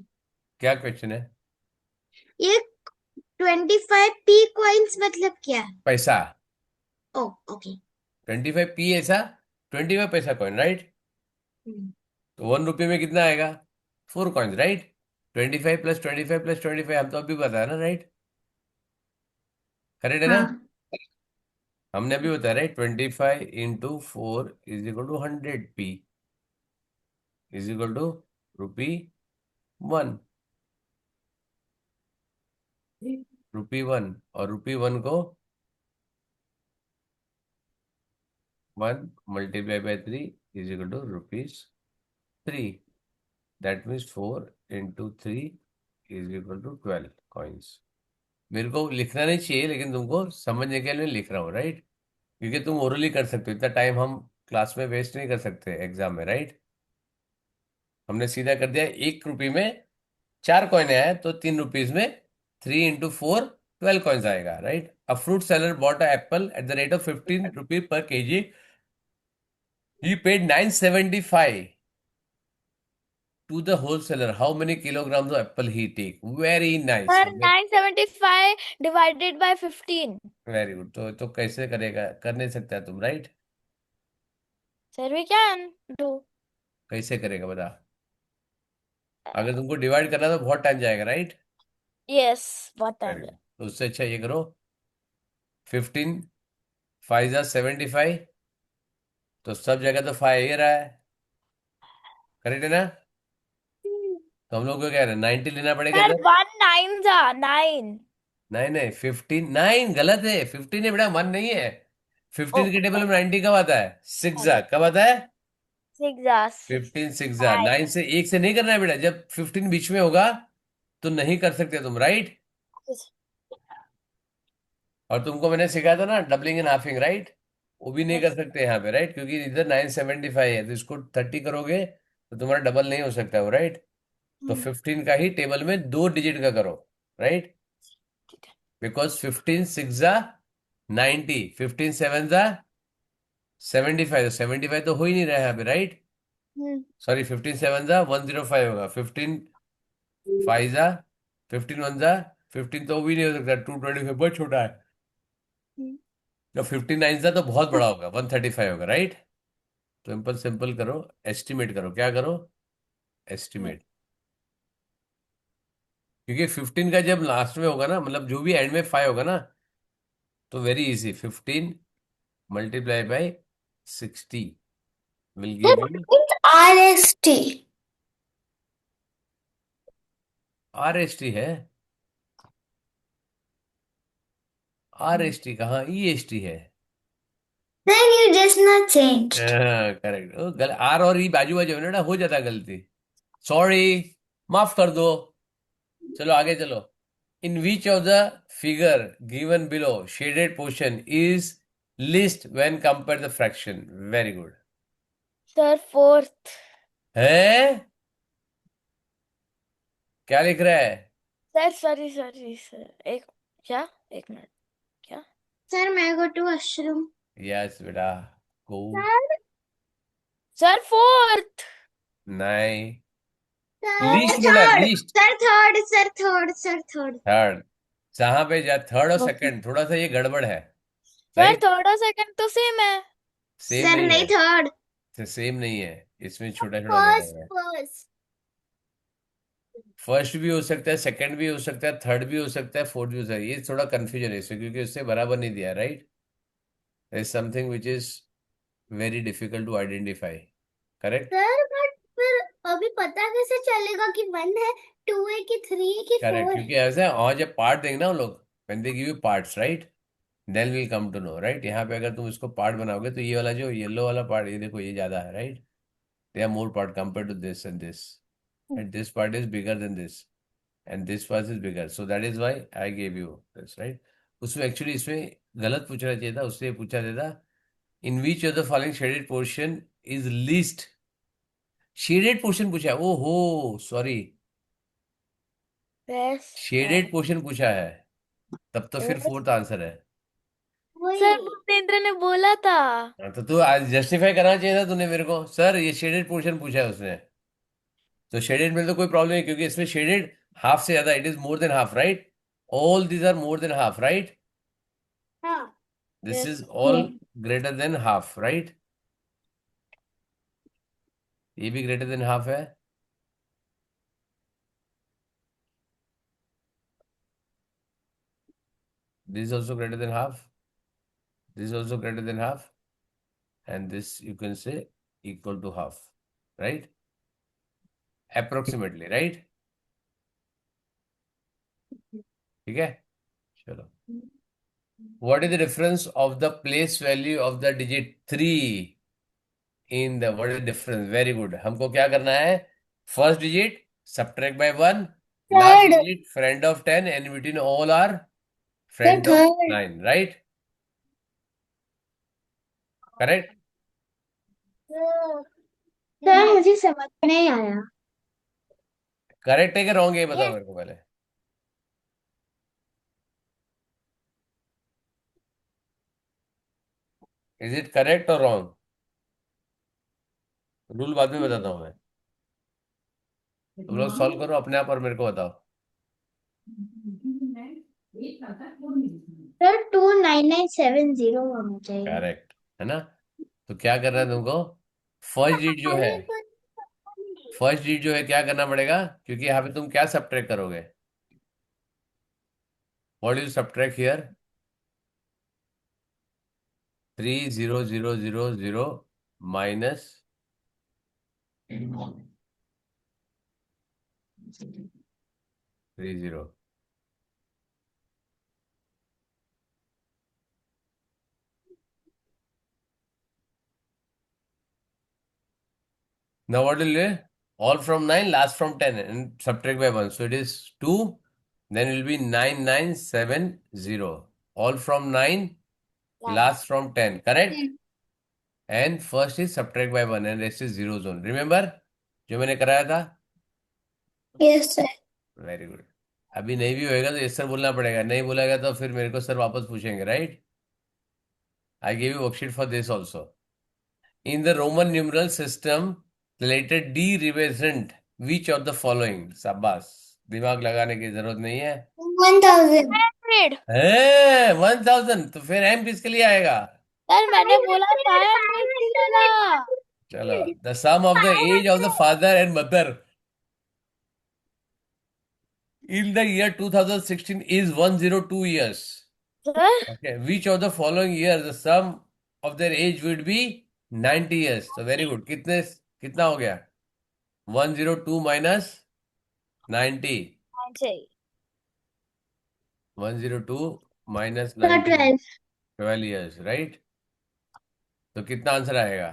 क्या क्वेश्चन है? ये 25p कॉइन्स मतलब क्या है? पैसा। ओ ओके। 25p ऐसा, 25 पैसा कॉइन, राइट? तो 1 रुपये में कितना आएगा? 4 कॉइन्स, राइट? 25 प्लस 25 प्लस 25, हम तो अभी बताया ना, राइट? करेक्ट है ना? हाँ। हमने अभी बताया, right? 25 into 4 is equal to 100p is equal to ₹1। ₹1, और ₹1 को 1 multiply by 3 is equal to ₹3। That means 4 into 3 is equal to 12 coins. मेरे को लिखना नहीं चाहिए, लेकिन तुमको समझने के लिए लिख रहा हूँ, राइट? क्योंकि तुम ओरली कर सकते हो, इतना टाइम हम क्लास में वेस्ट नहीं कर सकते एग्जाम में, राइट? हमने सीधा कर दिया, 1 रुपये में 4 कॉइन आया, तो 3 रुपीज में 3 × 4 12 कॉइन्स आएगा, right? A fruit seller bought a Apple at the rate of 15 रुपये पर kg. He paid 975 to the wholesaler. How many kilograms of apple he take? Very nice. Sir, 975 divided by 15. Very good. तो कैसे करेगा? कर नहीं सकता तुम, right? Sir, we can do. कैसे करेगा बता? अगर तुमको डिवाइड करना है तो बहुत टाइम जाएगा, right? Yes, what very time? Good. तो उससे अच्छा ये करो, 15 5 × 75, तो सब जगह तो 5 ही रहा है, करेक्ट है ना? तो हम लोग को क्या है, 90 लेना पड़ेगा Sir, इधर. 1 9 जा 9. नहीं नहीं, 15 9 गलत है, 15 है बेटा, 1 नहीं है. 15 के Oh, टेबल में oh, 90 कब आता है? 6 sorry. जा कब आता है? 6 जा 6. 15 6 जा 9 से 1 से नहीं करना है बेटा. जब 15 बीच में होगा तो नहीं कर सकते तुम, राइट? और तुमको मैंने सिखाया था ना डबलिंग एंड हाफिंग, राइट? वो भी नहीं कर Yes. सकते यहाँ पे, राइट? क्योंकि इधर 975 है, तो इसको 30 करोगे तो तुम्हारा डबल नहीं हो सकता वो, राइट? तो 15 का ही टेबल में 2 डिजिट का करो, राइट? बिकॉज 15 6 जा 90, 15 7 जा 75, तो 75 तो हो ही नहीं रहा है यहाँ पे, राइट? सॉरी, 15 7 जा 105 होगा, 15 5 जा 15 1 जा 15, तो वो भी नहीं हो सकता, 225 बहुत छोटा है. तो 59 जा तो बहुत बड़ा होगा, 135 होगा, राइट? तो सिंपल सिंपल करो, एस्टिमेट करो. क्या करो? एस्टिमेट. क्योंकि 15 का जब लास्ट में होगा ना, मतलब जो भी एंड में 5 होगा ना, तो very easy. 15 multiply by 60 will give you It's RST. RST है. RST कहाँ? EST है. Then you just not changed. Correct. आर और ई बाजू बाजू है ना, हो जाता है गलती. सॉरी, माफ कर दो. चलो आगे चलो. In which of the figure given below shaded portion is least when compare the fraction? Very good. Sir, 4th. है? क्या लिख रहा है? Sir, sorry, sir. क्या? एक मिनट. क्या? Sir, may I go to washroom? Yes बेटा, गो. Sir, 4th. नहीं, Sir, लिस्ट बोला, Third. List. Sir, third. Sir, third. Sir, third. Third. जहां पे जा थर्ड और Okay. सेकंड, थोड़ा सा ये गड़बड़ है, Sir, राइट? 3rd और 2nd तो सेम है. सेम Sir, नहीं नहीं है, third. सेम नहीं है. इसमें छोटा छोटा लेटर है. first. फर्स्ट भी हो सकता है, सेकंड भी हो सकता है, थर्ड भी हो सकता है, फोर्थ भी हो सकता है. ये थोड़ा कंफ्यूजन है इसमें, क्योंकि उससे बराबर नहीं दिया, right? Is something which is very difficult to identify. Correct. Sir but फिर अभी पता कैसे चलेगा कि 1 है, 2 है कि 3 है कि करेक्ट, 4 है? क्योंकि ऐसा है, और जब पार्ट देंगे ना हम लोग, when they give you parts, right, then will come to know, right? यहाँ पे अगर तुम इसको पार्ट बनाओगे तो ये वाला जो येलो वाला पार्ट, ये देखो, ये ज्यादा है, राइट? They are more part compare to this and this, and this part is bigger than this, and this part is bigger, so that is why I gave you this, right? उसमें actually इसमें गलत पूछना चाहिए था, उससे पूछा देता, in which of the following shaded portion is least. Shaded portion पूछा है, ओहो सॉरी, Yes. शेडेड पोर्शन पूछा है, तब तो फिर फोर्थ आंसर है. वही सर, भूपेंद्र ने बोला था. हाँ, तो तू आज जस्टिफाई करना चाहिए था तूने मेरे को, सर ये शेडेड पोर्शन पूछा है उसने. तो शेडेड में तो कोई प्रॉब्लम नहीं, क्योंकि इसमें शेडेड हाफ से ज्यादा, it is more than half, right? All these are more than half, right? हाँ this Yes. Is all greater than half, right? ये भी ग्रेटर देन हाफ है. This also greater than half. This also greater than half. And this you can say equal to half, right? Approximately, right? ठीक है, चलो. What is the difference of the place value of the digit 3 in the, what is the difference? Very good. हमको क्या करना है? First digit subtract by 1, last Third. digit friend of 10, and between all are friend of third. 9, right? Correct? Sir मुझे समझ में नहीं आया. Correct है कि रॉन्ग है ये बताओ मेरे को पहले. इज इट करेक्ट और रॉन्ग? रूल बाद में बताता हूँ मैं. तुम लोग सॉल्व करो अपने आप और मेरे को बताओ. सर 29970 होना चाहिए. करेक्ट है ना? तो क्या करना है तुमको? फर्स्ट डिजिट जो है, अरे कुछ फर्स्ट डिजिट जो है क्या करना पड़ेगा? क्योंकि यहाँ पे तुम क्या सब्ट्रैक्ट करोगे? What you subtract here? 3000 minus 30. Now what will be? All from 9, last from 10, and subtract by 1. So it is 2, then it will be 9970. All from 9, last from 10, correct? And first is subtract by 1 and rest is 0 zone. Remember? जो मैंने कराया था? Yes, sir. Very good. अभी नहीं भी होएगा तो yes sir बोलना पड़ेगा, नहीं बोलेगा तो फिर मेरे को सर वापस पूछेंगे, right? I give you worksheet for this also. In the Roman numeral system, the letter D represent which of the following? शाबाश, दिमाग लगाने की जरूरत नहीं है. 1000. 100. है 1000. तो फिर M किसके लिए आएगा? सर मैंने बोला था नहीं बोला. चलो. The sum of the age of the father and mother in the year 2016 is 102 years. Sir Okay. Which of the following years the sum of their age would be 90 years? So very good. कितना हो गया? 102 minus 90. सही. 102 minus Sir 90. 12. 12 years, right? तो कितना answer आएगा?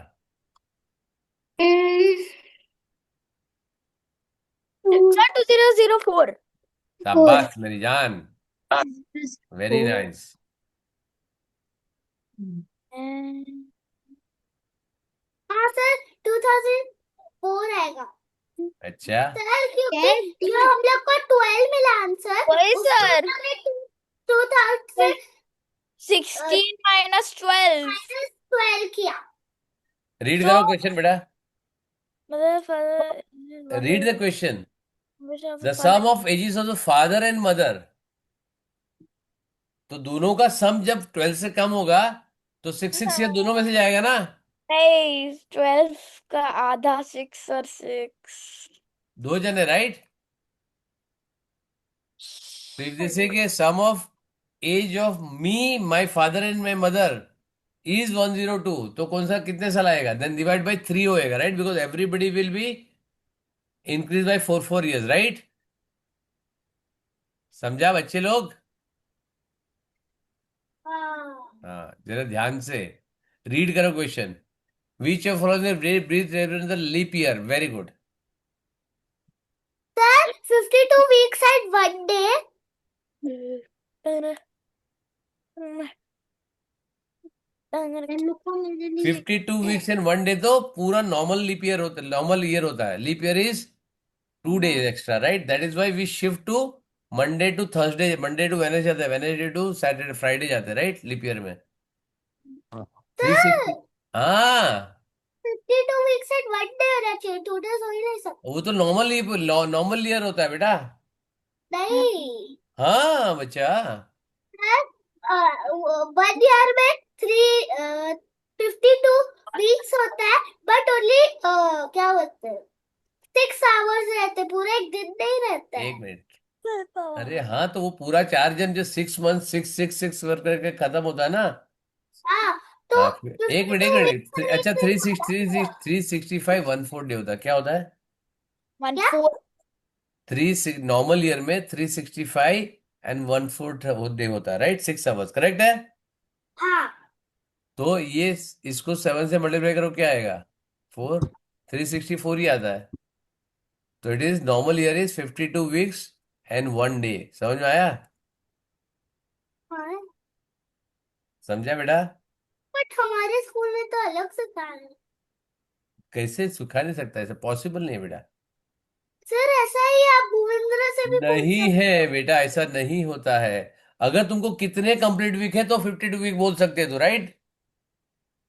Sir 2004. शाबाश मेरी जान. Very nice. हाँ सर 2004 आएगा अच्छा. सर क्योंकि जो हम लोग को 12 मिला आंसर वही सर. 2000 16 minus 12. माइनस 12 किया रीड करो क्वेश्चन बेटा. मतलब father read the question. which of the the sum of ages of the father and mother. तो दोनों का सम जब 12 से कम होगा तो 6 या दोनों में से जाएगा ना. नहीं 12 का आधा 6 और 6. दो जने, राइट? तो इफ दिस के sum of age of me, my father and my mother is 102, तो कौन सा कितने साल आएगा? देन डिवाइड बाय 3 होएगा, right? Because everybody will be increase by 4 years, right? समझा बच्चे लोग? हाँ, जरा ध्यान से रीड करो question. Which of following breath reference the leap year? Very good. Sir 52 weeks and 1 day 52 weeks and 1 day तो पूरा नॉर्मल लीप ईयर होता है. नॉर्मल ईयर होता है. Leap year is 2 days extra, right? That is why we shift to Monday to Thursday, Monday to Wednesday जाता है, Wednesday to Saturday Friday जाते हैं, राइट? लीप ईयर में 360. हाँ, 52 वीक्स एंड 1 डे होना चाहिए 2 डेज हो ही नहीं सकता वो तो नॉर्मल ईयर होता है बेटा. नहीं हाँ बच्चा. वन ईयर में 52 वीक्स होता है बट ओनली क्या बोलते हैं 6 आवर्स रहते पूरे एक दिन नहीं रहता है एक मिनट. अरे हाँ, तो वो पूरा 4 जन जो 6 months 6 करके खत्म होता है ना. हाँ तो हाँ, एक मिनट एक 52 मिनट. वीक्स अच्छा, 365 1/4 डे होता है. क्या होता है? 1/4. नॉर्मल ईयर में 365 एंड 1/4 डे होता है, राइट? 6 hours, करेक्ट है? हाँ तो ये इसको 7 से मल्टीप्लाई करो, क्या आएगा? 4. 364 ही आता है. तो it is normal year is 52 weeks and 1 day. समझ में आया? समझा बेटा? बट हमारे स्कूल में तो अलग से था। कैसे सुखा नहीं सकता, ऐसा पॉसिबल नहीं है बेटा। सर ऐसा ही आप भूपेंद्र से भी पूछ नहीं है सकते बेटा, ऐसा नहीं होता है। अगर तुमको कितने कंप्लीट वीक है तो 52 वीक बोल सकते हो, राइट?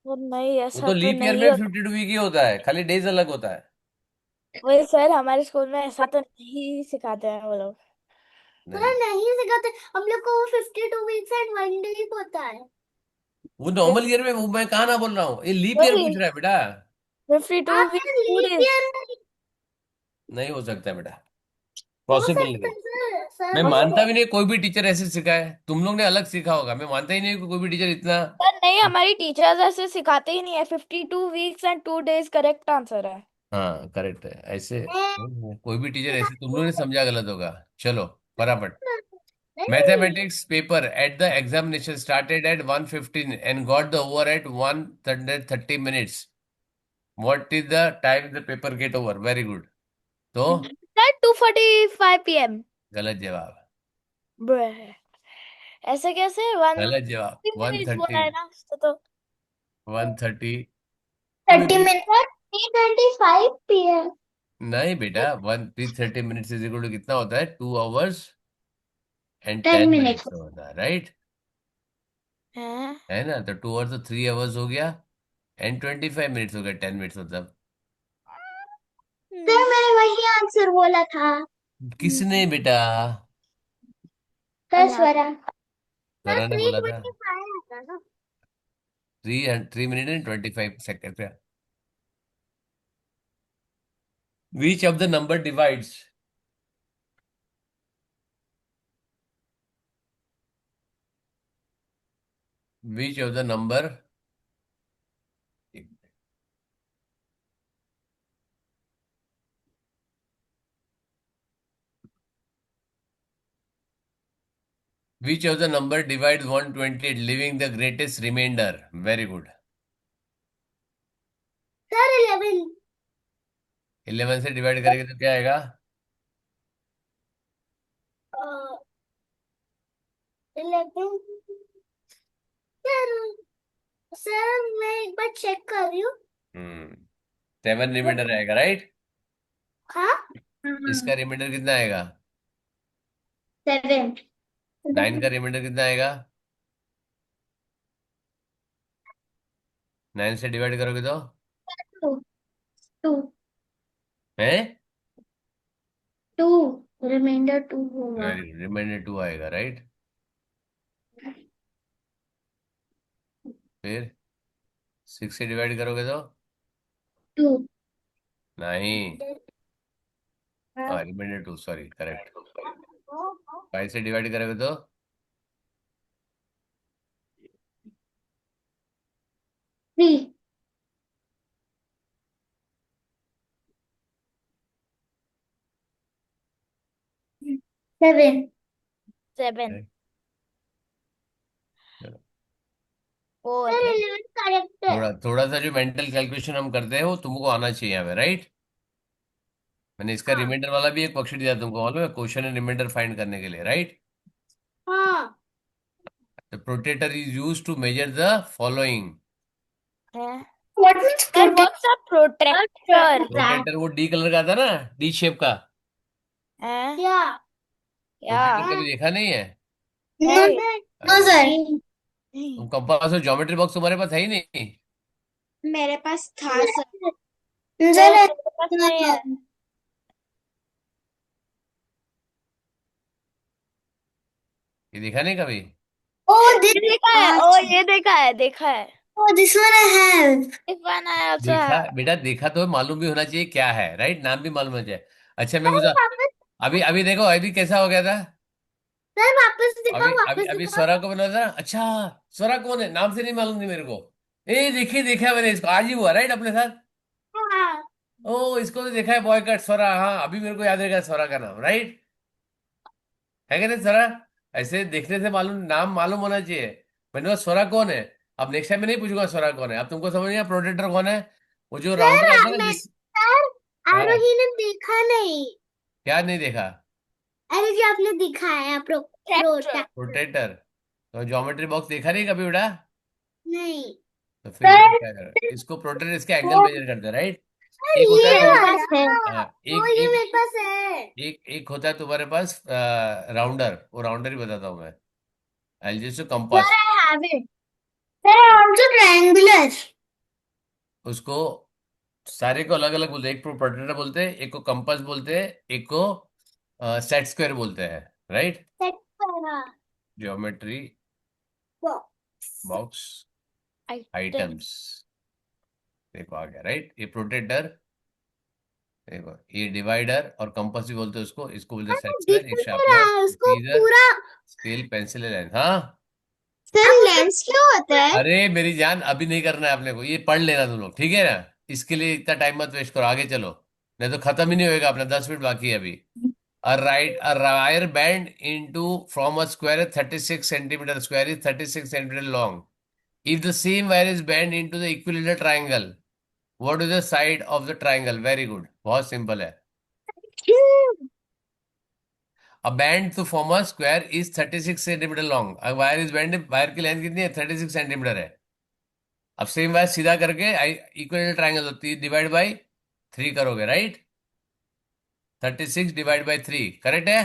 वो नहीं, वो ऐसा तो तो लीप ईयर नहीं में होता। 52 वीक ही होता है, खाली डेज अलग होता है। वही सर, हमारे स्कूल में ऐसा तो नहीं सिखाते हैं वो लोग। सर नहीं, नहीं सिखाते हम लोग को। वो 52 वीक्स एंड 1 डे होता है। वो नॉर्मल ईयर में, वो मैं कहा ना बोल रहा हूँ, ये लीप ईयर पूछ वही रहा है बेटा। 52 हाँ वीक सर, 2 days। नहीं हो सकता बेटा, हो पॉसिबल नहीं सकता है। है सर। सर मैं वो मानता भी नहीं कोई भी टीचर ऐसे सिखाए, तुम लोग ने अलग सीखा होगा, मैं मानता ही नहीं कि कोई भी टीचर इतना। पर नहीं, हमारी टीचर्स ऐसे सिखाते ही नहीं है। 52 weeks and 2 days correct answer है। हाँ करेक्ट है ऐसे। कोई भी टीचर ऐसे, तुम लोगों ने समझा गलत होगा। चलो फटाफट। नहीं। Mathematics paper at the examination started at 1:15 and got the over at 1:30 minutes. What is the time the paper get over? Very good. तो सर 2:45 PM। गलत जवाब। ऐसे कैसे वन गलत जवाब। वन मिनट्स थर्टी बोला है ना तो 1:30 30 minutes 3:25 p.m. नहीं बेटा, 1:30 minutes इज इक्वल टू कितना होता है? 2 hours and 10 ten minutes. Minutes होता है, राइट? है। है ना? तो 2 hours तो 3 hours हो गया, एंड 25 minutes हो गया, 10 minutes मतलब। सर मैंने वही आंसर बोला था। किसने बेटा? सर स्वरा। सर जरा ने थ्री बोला था। ट्वेंटी फाइव आता ना। 3 minutes and 25 seconds पे। Which of the number divides? Which of the number? Which of the number divides 128, leaving the greatest remainder? Very good. Sir 11। 11 से डिवाइड करेंगे तो क्या आएगा? 11। सर सर मैं एक बार चेक कर रही हूँ। 7 रिमाइंडर आएगा, राइट? हाँ। इसका रिमाइंडर कितना आएगा? 7. 9 का रिमाइंडर कितना आएगा? 9 से डिवाइड करोगे तो 2. 2. है? 2. रिमाइंडर 2 होगा. वेरी गुड, रिमाइंडर 2 आएगा, राइट? फिर 6 से डिवाइड करोगे तो 2. नहीं, हाँ रिमाइंडर 2, सॉरी, करेक्ट। 5 से डिवाइड करोगे तो 3. 7. 7 चलो, 4। सर 11 करेक्ट है। थोड़ा थोड़ा सा जो मेंटल कैलकुलेशन हम करते हैं वो तुमको आना चाहिए हमें, राइट? मैंने इसका हाँ रिमाइंडर वाला भी एक वर्कशीट दिया तुमको, मालूम है? क्वेश्चन एंड रिमाइंडर फाइंड करने के लिए, राइट? हाँ। The protractor is use to measure the following. है। What means sir protect? What's a protractor? Protractor वो डी कलर का था ना, डी शेप का। है क्या? क्या? प्रोटेक्टर हाँ। कभी देखा नहीं है? No, है no अरे, sir. तुम कंपास और ज्योमेट्री बॉक्स तुम्हारे पास है ही नहीं। मेरे पास था सर. सर सर मेरे पास नहीं है। ये देखा नहीं कभी? Oh, this ये देखा है, ओ ये देखा है, देखा है। oh, this one I have. If one I also देखा have। बेटा, देखा तो मालूम भी होना चाहिए क्या है, राइट? नाम भी मालूम होना चाहिए। अच्छा मैं सर बता, वापस। अभी अभी देखो अभी कैसा हो गया था। सर वापस अभी दिखाओ, अभी वापस अभी दिखाओ। स्वरा को बना था। अच्छा, स्वरा कौन है? नाम से नहीं मालूम थी मेरे को। ए देखिए, देखा मैंने इसको, आज ही हुआ राइट अपने साथ। हाँ। ओ, इसको तो देखा है, बॉय कट स्वरा। हाँ अभी मेरे को याद रहेगा स्वरा का नाम, राइट? है क्या नहीं स्वरा? ऐसे देखने से मालूम, नाम मालूम होना चाहिए। मैंने कहा स्वरा कौन है। अब नेक्स्ट टाइम मैं नहीं पूछूंगा स्वरा कौन है, अब तुमको समझ गया प्रोटेक्टर कौन है? वो जो राउंडर आता है ना, मैं जिस। सर हाँ, आरोही ने देखा नहीं। क्या नहीं देखा? अरे जो आपने दिखाया प्रोटेक्टर। प्रोटेक्टर। प्रोटेक्टर। तो ज्योमेट्री बॉक्स देखा नहीं कभी बेटा? नहीं तो फिर ये क्या कर, इसको प्रोट्रेक्टर इसके एंगल मेजर करते हैं, राइट? एक होता है ये तुम, मेरे पास है। हाँ, वो एक ये एक मेरे पास है। एक होता है तुम्हारे पास राउंडर, वो राउंडर ही बताता हूँ मैं। I just Here compass. I have it. There are also triangular. उसको सारे को अलग अलग बोलते हैं, एक को प्रोट्रेक्टर बोलते हैं, एक को कंपास बोलते हैं, एक को सेट स्क्वायर बोलते हैं, राइट? सेट करा geometry box. Box I think items, देखो आ गया, राइट? ये प्रोट्रेक्टर, देखो ये डिवाइडर और कंपास भी बोलते हैं उसको, इसको बोलते हैं सेट दिख स्क्वायर, एक तो रहा शार्पनर, है उसको सीजर, पूरा। Scale, pencil, lens. हाँ, सर लेंस क्या होता है? अरे मेरी जान, अभी नहीं करना है अपने को, ये पढ़ लेना तुम लोग, ठीक है ना? इसके लिए इतना टाइम मत वेस्ट करो, आगे चलो, नहीं तो खत्म ही नहीं होएगा अपना, 10 मिनट बाकी है अभी। A wire band into from a square 36 centimeter square is 36 centimeter long. If the same wire is bent into the equilateral triangle, what is the side of the triangle? Very good, बहुत simple है। A band to form a square is 36 centimeter long. A wire is bent, wire की length कितनी है? 36 centimetre है। अब same wire सीधा करके equilateral triangle होती है, डिवाइड बाई 3 करोगे, राइट? 36 डिवाइड बाई 3, करेक्ट है?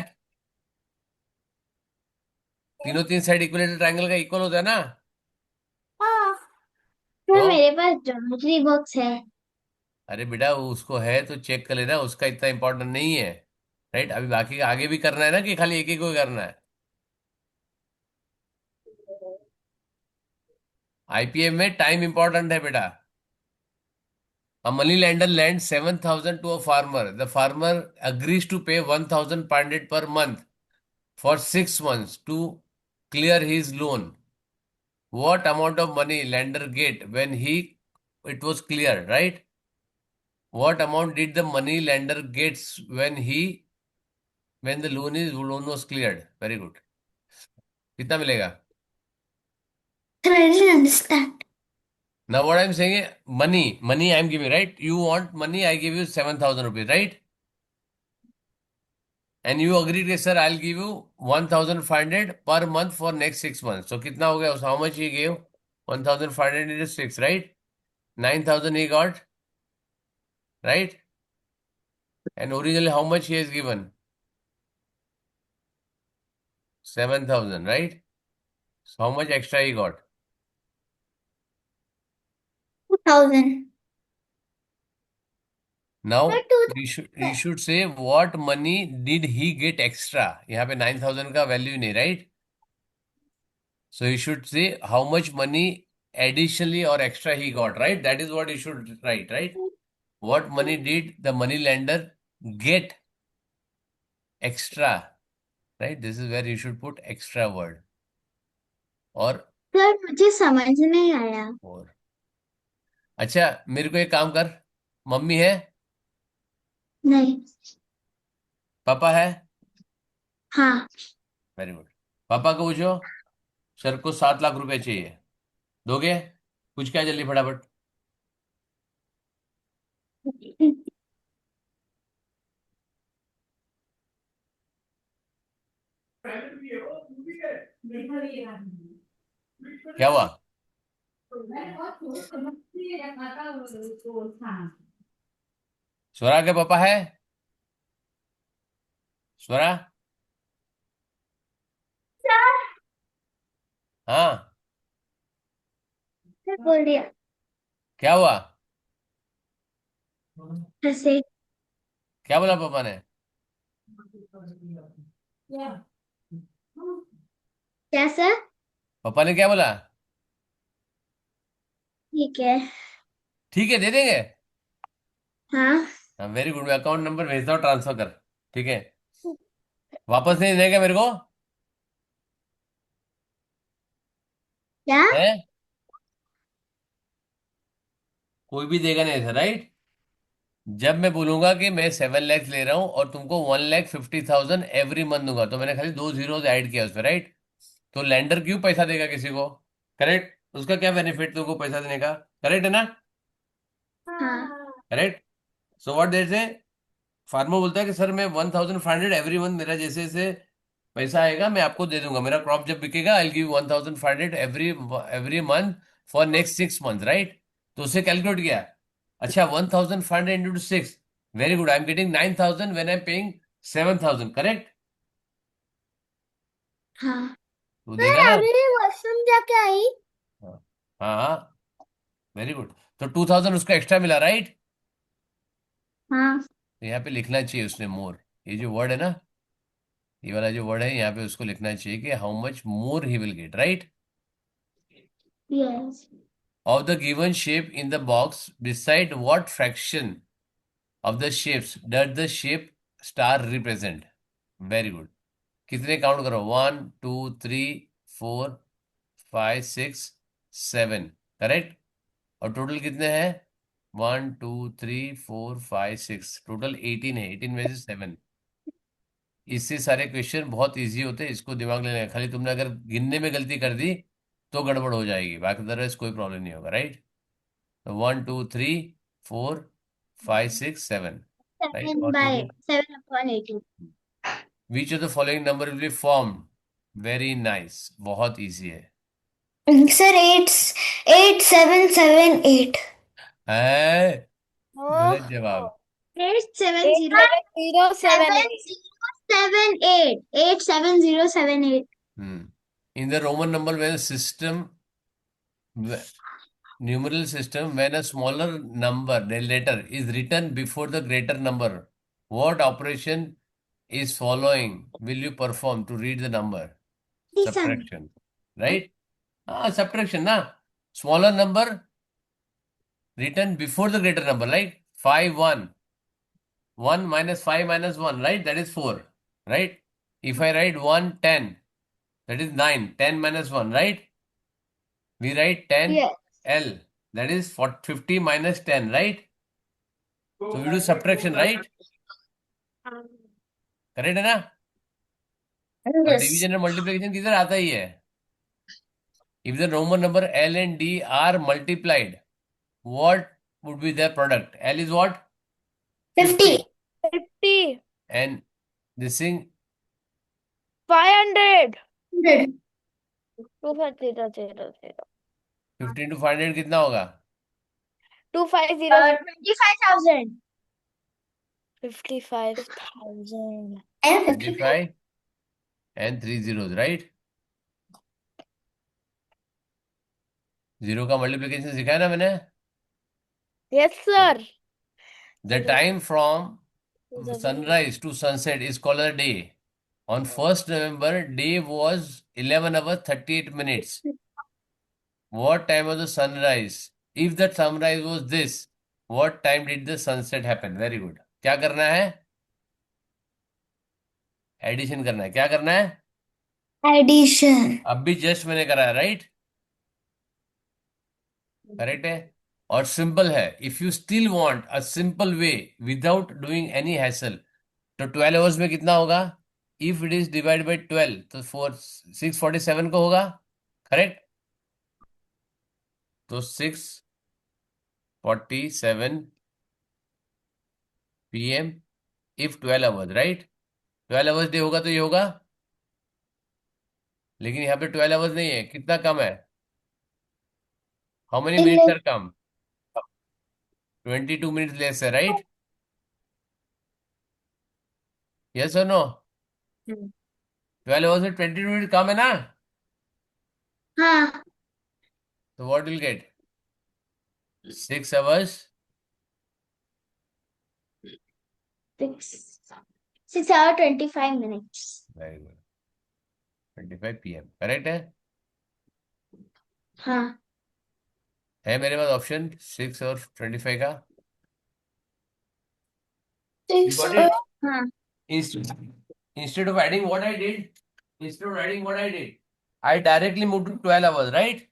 तीनों तीन साइड इक्विलेटरल ट्राइंगल का इक्वल होता है ना? हाँ सर तो मेरे पास ज्योमेट्री बॉक्स है। अरे बेटा, वो उसको है तो चेक कर लेना, उसका इतना इंपॉर्टेंट नहीं है, राइट? अभी बाकी का आगे भी करना है ना, कि खाली एक ही को ही करना है? आईपीएम में टाइम इंपॉर्टेंट है बेटा। A money lender lends 7,000 to a farmer. The farmer agrees to pay 1,500 per month for 6 months to clear his loan. What amount of money lender get when it was cleared, right? What amount did the money lender gets when the loan was cleared? Very good. कितना मिलेगा? Sir, I didn't understand. Now what I'm saying is money I'm giving, right? You want money, I give you 7,000 rupees, right? And you agreed, yes, sir, I'll give you 1,500 per month for next 6 months. So कितना हो गया? How much he gave? 1,500 into 6, right? 9,000 he got, right? And originally how much he has given? 7,000, right? So how much extra he got? 2000. Now to you should say what money did he get extra? यहाँ पे 9,000 का value नहीं, right? So you should say how much money additionally or extra he got, right? That is what you should write, right? What money did the money lender get extra, right? This is where you should put extra word or sir मुझे समझ नहीं आया। or. अच्छा, मेरे को एक काम कर, मम्मी है, नहीं। पापा है, हाँ। Very good. पापा को पूछो, सर को 7 लाख रुपए चाहिए, दोगे? कुछ क्या, जल्दी फटाफट। क्या हुआ? स्वरा के पापा है? स्वरा, हाँ, सर बोल दिया। क्या हुआ? ऐसे। क्या बोला पापा ने? क्या सर? पापा ने क्या बोला? ठीक है। ठीक है, दे देंगे। हाँ। हाँ, वेरी गुड, मैं अकाउंट नंबर भेजता हूँ, ट्रांसफर कर, ठीक है? वापस नहीं देगा मेरे को, क्या? है? कोई भी देगा नहीं ऐसा, राइट? जब मैं बोलूंगा कि मैं 7 लाख ले रहा हूं और तुमको 1,50,000 एवरी मंथ दूंगा, तो मैंने खाली 2 जीरोज ऐड किया उसमें, राइट? तो लैंडर क्यों पैसा देगा किसी को? करेक्ट? उसका क्या बेनिफिट तुमको पैसा देने का? करेक्ट है ना? हाँ। करेक्ट। सो व्हाट देयर से, फार्मर बोलता है कि सर मैं 1,500 एवरी मंथ, मेरा जैसे जैसे पैसा आएगा मैं आपको दे दूंगा, मेरा क्रॉप जब बिकेगा I give 1500 every every month for next 6 month, right? तो उसे कैलकुलेट किया। अच्छा, 1500 into 6, very good, I am getting 9000 when I am paying 7000, correct? हाँ तो सर देखा ना? अभी वॉशरूम जाके आई। हाँ हाँ, वेरी गुड। तो 2000 उसका एक्स्ट्रा मिला, राइट? हाँ यहाँ पे लिखना चाहिए उसने मोर, ये जो वर्ड है ना, ये वाला जो वर्ड है यहाँ पे उसको लिखना चाहिए कि how much more he will get, right? yes Of the given shape in the box, beside what fraction of the shapes does the shape star represent? Very good. कितने काउंट करो? 1 2 3 4 5 6 7, करेक्ट? और टोटल कितने हैं? 1 2 3 4 5 6, total 18 है, 18 में से 7। इससे सारे क्वेश्चन बहुत इजी होते हैं, इसको दिमाग लेना है। खाली तुमने अगर गिनने में गलती कर दी तो गड़बड़ हो जाएगी, बाकी अदरवाइज कोई प्रॉब्लम नहीं होगा, राइट? 1 2 3 4 5 6 7, राइट? 7 और by total 7 upon 18 which of the following number will be form? Very nice, बहुत इजी है। sir 8 7 7 8 है, Oh, गलत जवाब। 8 7 0 87078. 7 0 7 8 in the Roman number when system, numeral system, when a smaller number, the letter, is written before the greater number, what operation is following will you perform to read the number? Addition. Subtraction, right? Ah, subtraction, na? Smaller number written before the greater number, like 5 1, 1 minus 5 minus 1, right? That is 4, right? If I write 1 10, that is 9, 10 minus 1, right? We write 10 Yes. L, that is 50 minus 10, right? So we do subtraction, right? Correct है ना? और Yes. Division और multiplication किधर आता ही है? If the Roman number L and D are multiplied, what would be their product? L is what? 50, 50. 50. And this thing 500. 100. 2500. 15 to 500 कितना होगा? 2500. 25,000. 55,000. And 55. 25 and 3 zeros, right? Zero का मल्टीप्लिकेशन सिखाया ना मैंने? Yes, sir. The time from Is a very sunrise to sunset is called a day. On 1st November, day was 11 hours 38 minutes. What time was the sunrise? If the sunrise was this, what time did the sunset happen? Very good. क्या करना है? Addition करना है। क्या करना है? Addition. अब भी जस्ट मैंने कराया, राइट? करेक्ट है। और सिंपल है। If you still want a simple way without doing any hassle, तो 12 आवर्स में कितना होगा? If it is divide by 12 तो 647 को होगा, करेक्ट? तो 6:47 PM if 12 hours, right? 12 hours day होगा तो ये होगा, लेकिन यहाँ पे 12 आवर्स नहीं है, कितना कम है? हाउ मेनी मिनट्स आर कम? 22 मिनट्स लेस है, राइट? यस और नो? 12 आवर्स में 22 मिनट कम है ना? हाँ. तो what will get? 6 hours 6 hour 25 minutes. Very good, 25 PM, correct है? हाँ. है मेरे पास ऑप्शन 6 और 25 का। 6 got it? हाँ. Instead of adding what I did, I directly moved to 12 hours, right?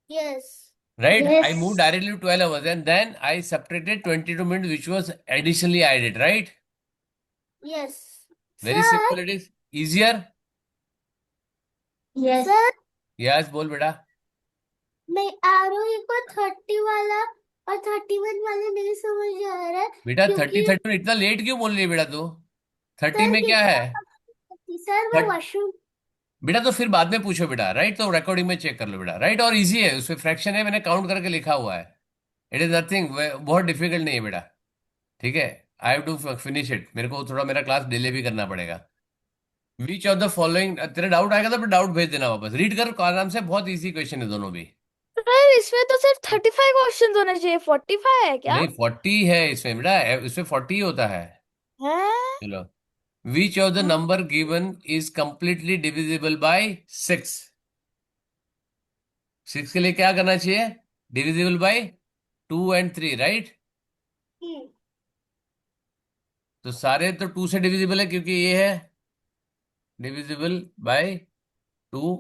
Yes. Right? I Yes. moved directly to 12 hours and then I subtracted 22 minutes, which was additionally added, right? Yes. Very Sir, simple it is. Easier? Yes. sir, Yes, बोल बेटा। मैं आरोही को 30 वाला और 31 वाला नहीं समझ आ रहा है बेटा क्योंकि 30 30 में इतना लेट क्यों बोल रही है बेटा तू? 30 सर में क्या है? सर वो But वॉशरूम बेटा तो फिर बाद में पूछो बेटा, राइट? तो रिकॉर्डिंग में चेक कर लो बेटा, राइट? और इजी है, उसमें फ्रैक्शन है, मैंने काउंट करके लिखा हुआ है। इट इज नथिंग, बहुत डिफिकल्ट नहीं है बेटा। ठीक है, I have to finish it, मेरे को थोड़ा मेरा क्लास डिले भी करना पड़ेगा। विच ऑफ द फॉलोइंग, तेरा डाउट आएगा तो फिर डाउट भेज देना वापस, रीड कर आराम से, बहुत इजी क्वेश्चन है दोनों भी। सर इसमें तो सिर्फ 35 क्वेश्चन होने चाहिए, 45 है क्या? नहीं 40 है इसमें बेटा, इसमें 40 होता है। हैं? चलो, which of the number given is completely divisible by 6? 6 के लिए क्या करना चाहिए? Divisible by 2 and 3, right? तो सारे तो 2 से डिविजिबल है, क्योंकि ये है डिविजिबल बाय 2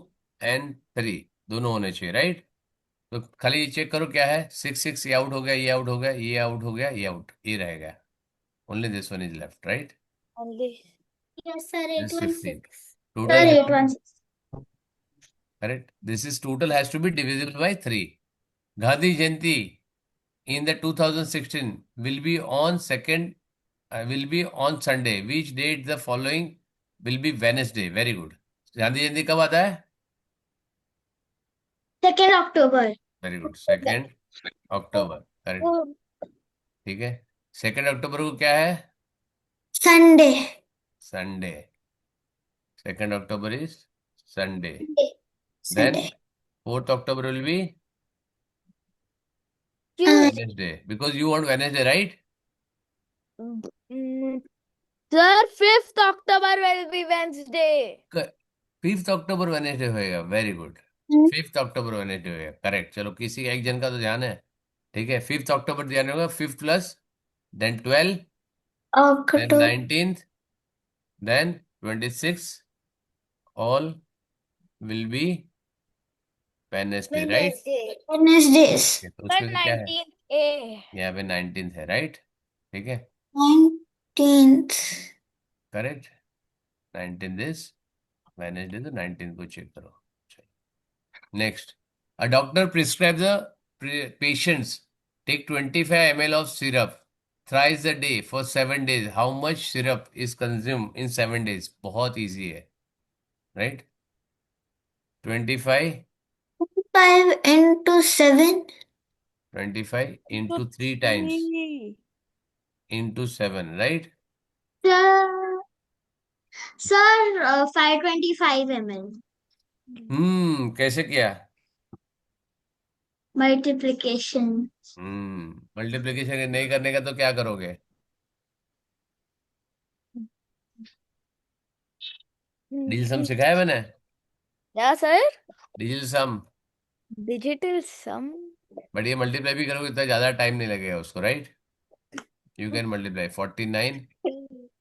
and 3, दोनों होने चाहिए, राइट? तो खाली ये चेक करो क्या है, 6 6, ये आउट हो गया, ये आउट हो गया, ये आउट हो गया, ये आउट, ये रहेगा। Only this one is left, right? Only. Yes sir this 15 816 total Sir, has to, 816. Correct, this is total has to be divisible by 3। Gandhi Jayanti in the 2016 will be on second, will be on Sunday, which date the following will be Wednesday? Very good. Gandhi Jayanti कब आता है? 2nd October. Very good, 2 October, correct. Oh, ठीक है, 2 अक्टूबर को क्या है? Sunday. Sunday. 2 October is Sunday. Then Sunday. 4 October will be Uh, Wednesday, because you want Wednesday, right? mm, sir, 5th October will be Wednesday. 5 अक्टूबर Wednesday होएगा, very good. mm, 5 अक्टूबर Wednesday होएगा, करेक्ट। चलो, किसी एक जन का तो ध्यान है। ठीक है, 5 अक्टूबर ध्यान होगा, 5 plus then 12 then October. 19th then 26, all will be Wednesday, right? Wednesdays. तो Sir, उसमें से क्या है? 19th A. यहाँ पे 19th है, राइट? ठीक है, 19th. Correct. 19th is Wednesday, तो 19th को चेक करो। Next, a doctor prescribes the patients take 25 ml of syrup thrice a day for 7 days. How much syrup is consumed in 7 days? बहुत easy है, right? 25, 5 into 7. 25 Into into 3 times 3. into 7, right? Sir, sir, 525 ml. कैसे किया? Multiplication. Multiplication नहीं करने का तो क्या करोगे? डिजिटल सम सिखाया मैंने, Yeah, sir. Digital sum. Digital sum. But ये मल्टीप्लाई भी करोगे तो ज्यादा टाइम नहीं लगेगा उसको, राइट? यू कैन मल्टीप्लाई 49,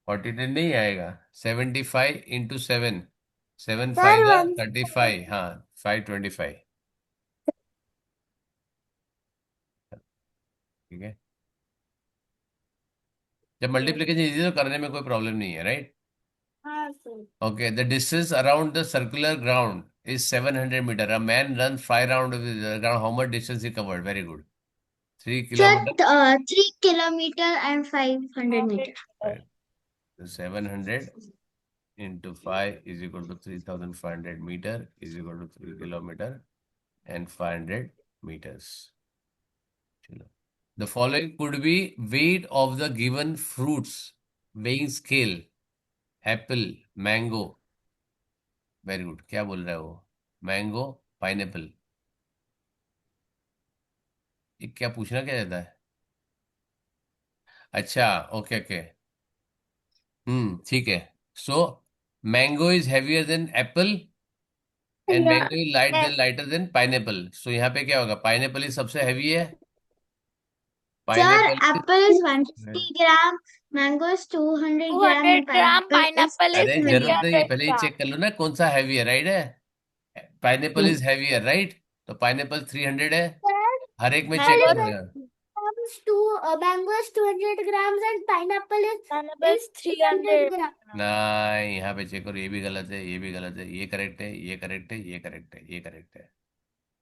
49 नहीं आएगा, 75 into 7, 7 Sir, 5 one 35, हाँ, 525। ठीक है, जब मल्टीप्लिकेशन इजी तो करने में कोई प्रॉब्लम नहीं है, राइट? हाँ sir okay, the distance around the circular ground is 700 metre. A man run 5 round ground, how much distance he covered? Very good, 3 sir, kilometre. 3 kilometer and 500 meter. 700 into 5 is equal to 3500 meter is equal to 3 kilometer and 500 meters. चलो, the following could be weight of the given fruits weighing scale: apple, mango. Very good, क्या बोल रहा है वो? Mango, pineapple. ये क्या पूछना क्या जाता है? अच्छा, ओके ओके, ठीक है। So mango is heavier than apple and Yeah. Mango is light than lighter than pineapple. So यहाँ पे क्या होगा? पाइनएप्पल इज सबसे हैवी है, Sir, pineapple apple is 150 gram, mango is 200 gram, 200 and gram pineapple is pineapple is अरे जरूरत 300. नहीं है, 300 पहले ये gram. चेक कर लो ना कौन सा हैवी है, राइट है? Pineapple Hmm. Is heavier, right? तो पाइनएप्पल 300 है, सर हर एक में चेक Mango करो mango यार। is two mango is 200 grams and pineapple pineapple is is 300 300 grams. नहीं, यहाँ पे चेक करो, ये भी गलत है, ये भी गलत है, ये करेक्ट है, ये करेक्ट है, ये करेक्ट है, ये करेक्ट है।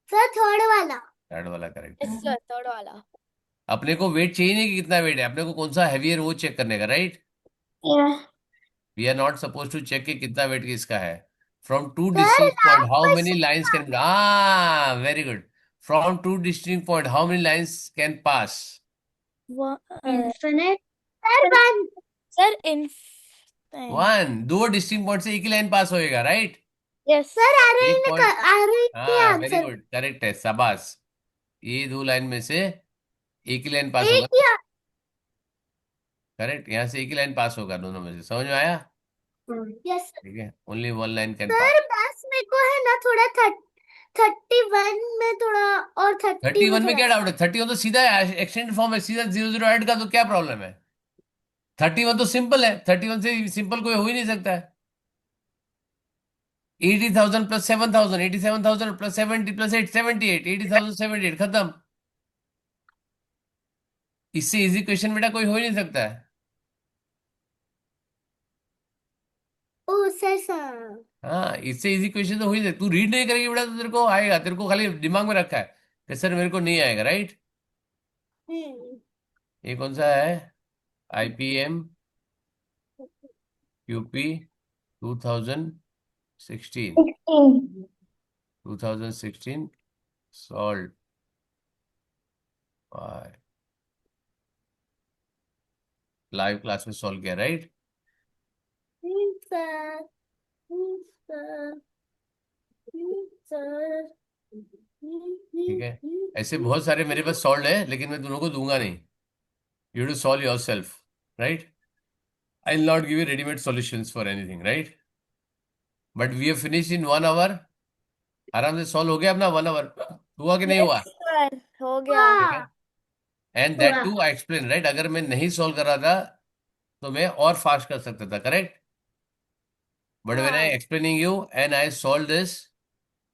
सर थर्ड वाला थर्ड वाला करेक्ट है। Yes, sir. Third wala. अपने को वेट चाहिए नहीं कि कितना वेट है, अपने को कौन सा हैवी है वो चेक करने का, right? Yeah. We are not suppose to check कि कितना वेट किसका है. From two sir distinct point last how many question lines can, very good. From two distinct point how many lines can pass? Infinite. Sir one. Sir, in one. दो distinct point से एक ही line pass होएगा, right? yes. Sir एक point. Aarohi ने हाँ, very answer. Good, correct है, शाबाश. ये दो लाइन में से एक ही लाइन पास एक होगा. ही. करेक्ट, यहाँ से एक ही लाइन पास होगा दोनों में से. समझ में आया? यस ठीक है, only one line can pass. Sir. बस मेरे को है ना थोड़ा 31 में थोड़ा और 30 में 31 में थोड़ा. क्या डाउट है? 31 तो सीधा एक्सटेंडेड फॉर्म है, सीधा 00 ऐड का, तो क्या प्रॉब्लम है? 31 तो सिंपल है, 31 से सिंपल कोई हो ही नहीं सकता है. 80,000 प्लस 7,000, 87,000 प्लस 70 प्लस 8, 78, 80,000 78, खत्म. इससे इजी क्वेश्चन बेटा कोई हो ही नहीं सकता है. ओ सर सर. हाँ, इससे इजी क्वेश्चन तो हो ही नहीं. तू रीड नहीं करेगी बेटा तो तेरे को आएगा, तेरे को खाली दिमाग में रखा है कि सर मेरे को नहीं आएगा, राइट? ये कौन सा है? IPM QP 2016. 2016 solve by live class में सॉल्व किया, राइट? Sir sir sir. ठीक है, ऐसे बहुत सारे मेरे पास सॉल्व है, लेकिन मैं दोनों को दूंगा नहीं. You to solve yourself, right? I will not give you readymade solutions for anything, right? But we have finish in 1 hour. आराम से सॉल्व हो गया अपना 1 आवर. हुआ कि नहीं हुआ? Yes, sir. हो गया. ठीक है. And that to I explain, right? अगर मैं नहीं सॉल्व कर रहा था तो मैं और फास्ट कर सकता था, correct? But when I explaining you and I solve this.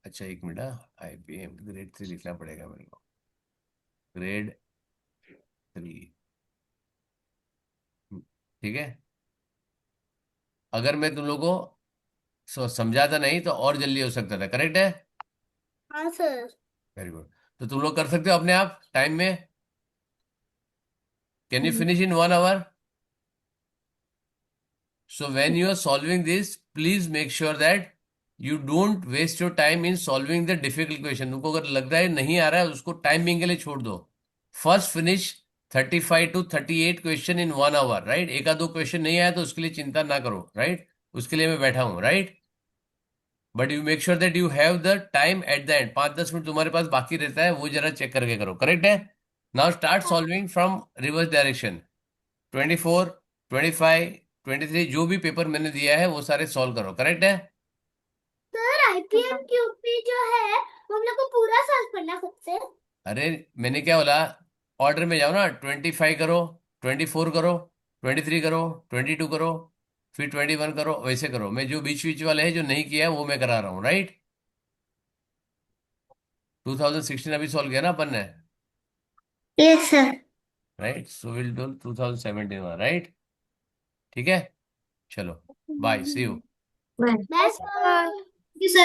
अच्छा, एक मिनट. IPM ग्रेड 3 लिखना पड़ेगा मेरे को. ग्रेड 3. ठीक है. अगर मैं तुम लोगों को समझाता नहीं तो और जल्दी हो सकता था, करेक्ट है? हाँ सर. Very good. तो तुम लोग कर सकते हो अपने आप टाइम में. Can you finish in 1 hour? So when you are solving this, please make sure that you don't waste your time in solving the difficult question. तुमको अगर लग रहा है नहीं आ रहा है, उसको टाइम बिंग के लिए छोड़ दो. First finish 35 to 38 question in 1 hour, right? एक आध दो क्वेश्चन नहीं आया तो उसके लिए चिंता ना करो, राइट? उसके लिए मैं बैठा हूँ, right? But you make sure that you have the time at the end. 5-10 minute तुम्हारे पास बाकी रहता है, वो जरा चेक करके करो, करेक्ट है? Now start solving from reverse direction. 24, 25, 23 जो भी पेपर मैंने दिया है वो सारे सॉल्व करो, करेक्ट है? सर IPM QP जो है वो हम लोग को पूरा सॉल्व करना खुद से. अरे मैंने क्या बोला? ऑर्डर में जाओ ना. 25 करो, 24 करो, 23 करो, 22 करो, फिर 21 करो, वैसे करो. मैं जो बीच बीच वाले हैं जो नहीं किया वो मैं करा रहा हूँ, राइट? 2016 अभी सॉल्व किया ना अपन ने, Yes, sir. Right? So will do 2017 वाला, राइट? ठीक है, चलो, bye, see you. Bye. Bye sir. Yes, sir.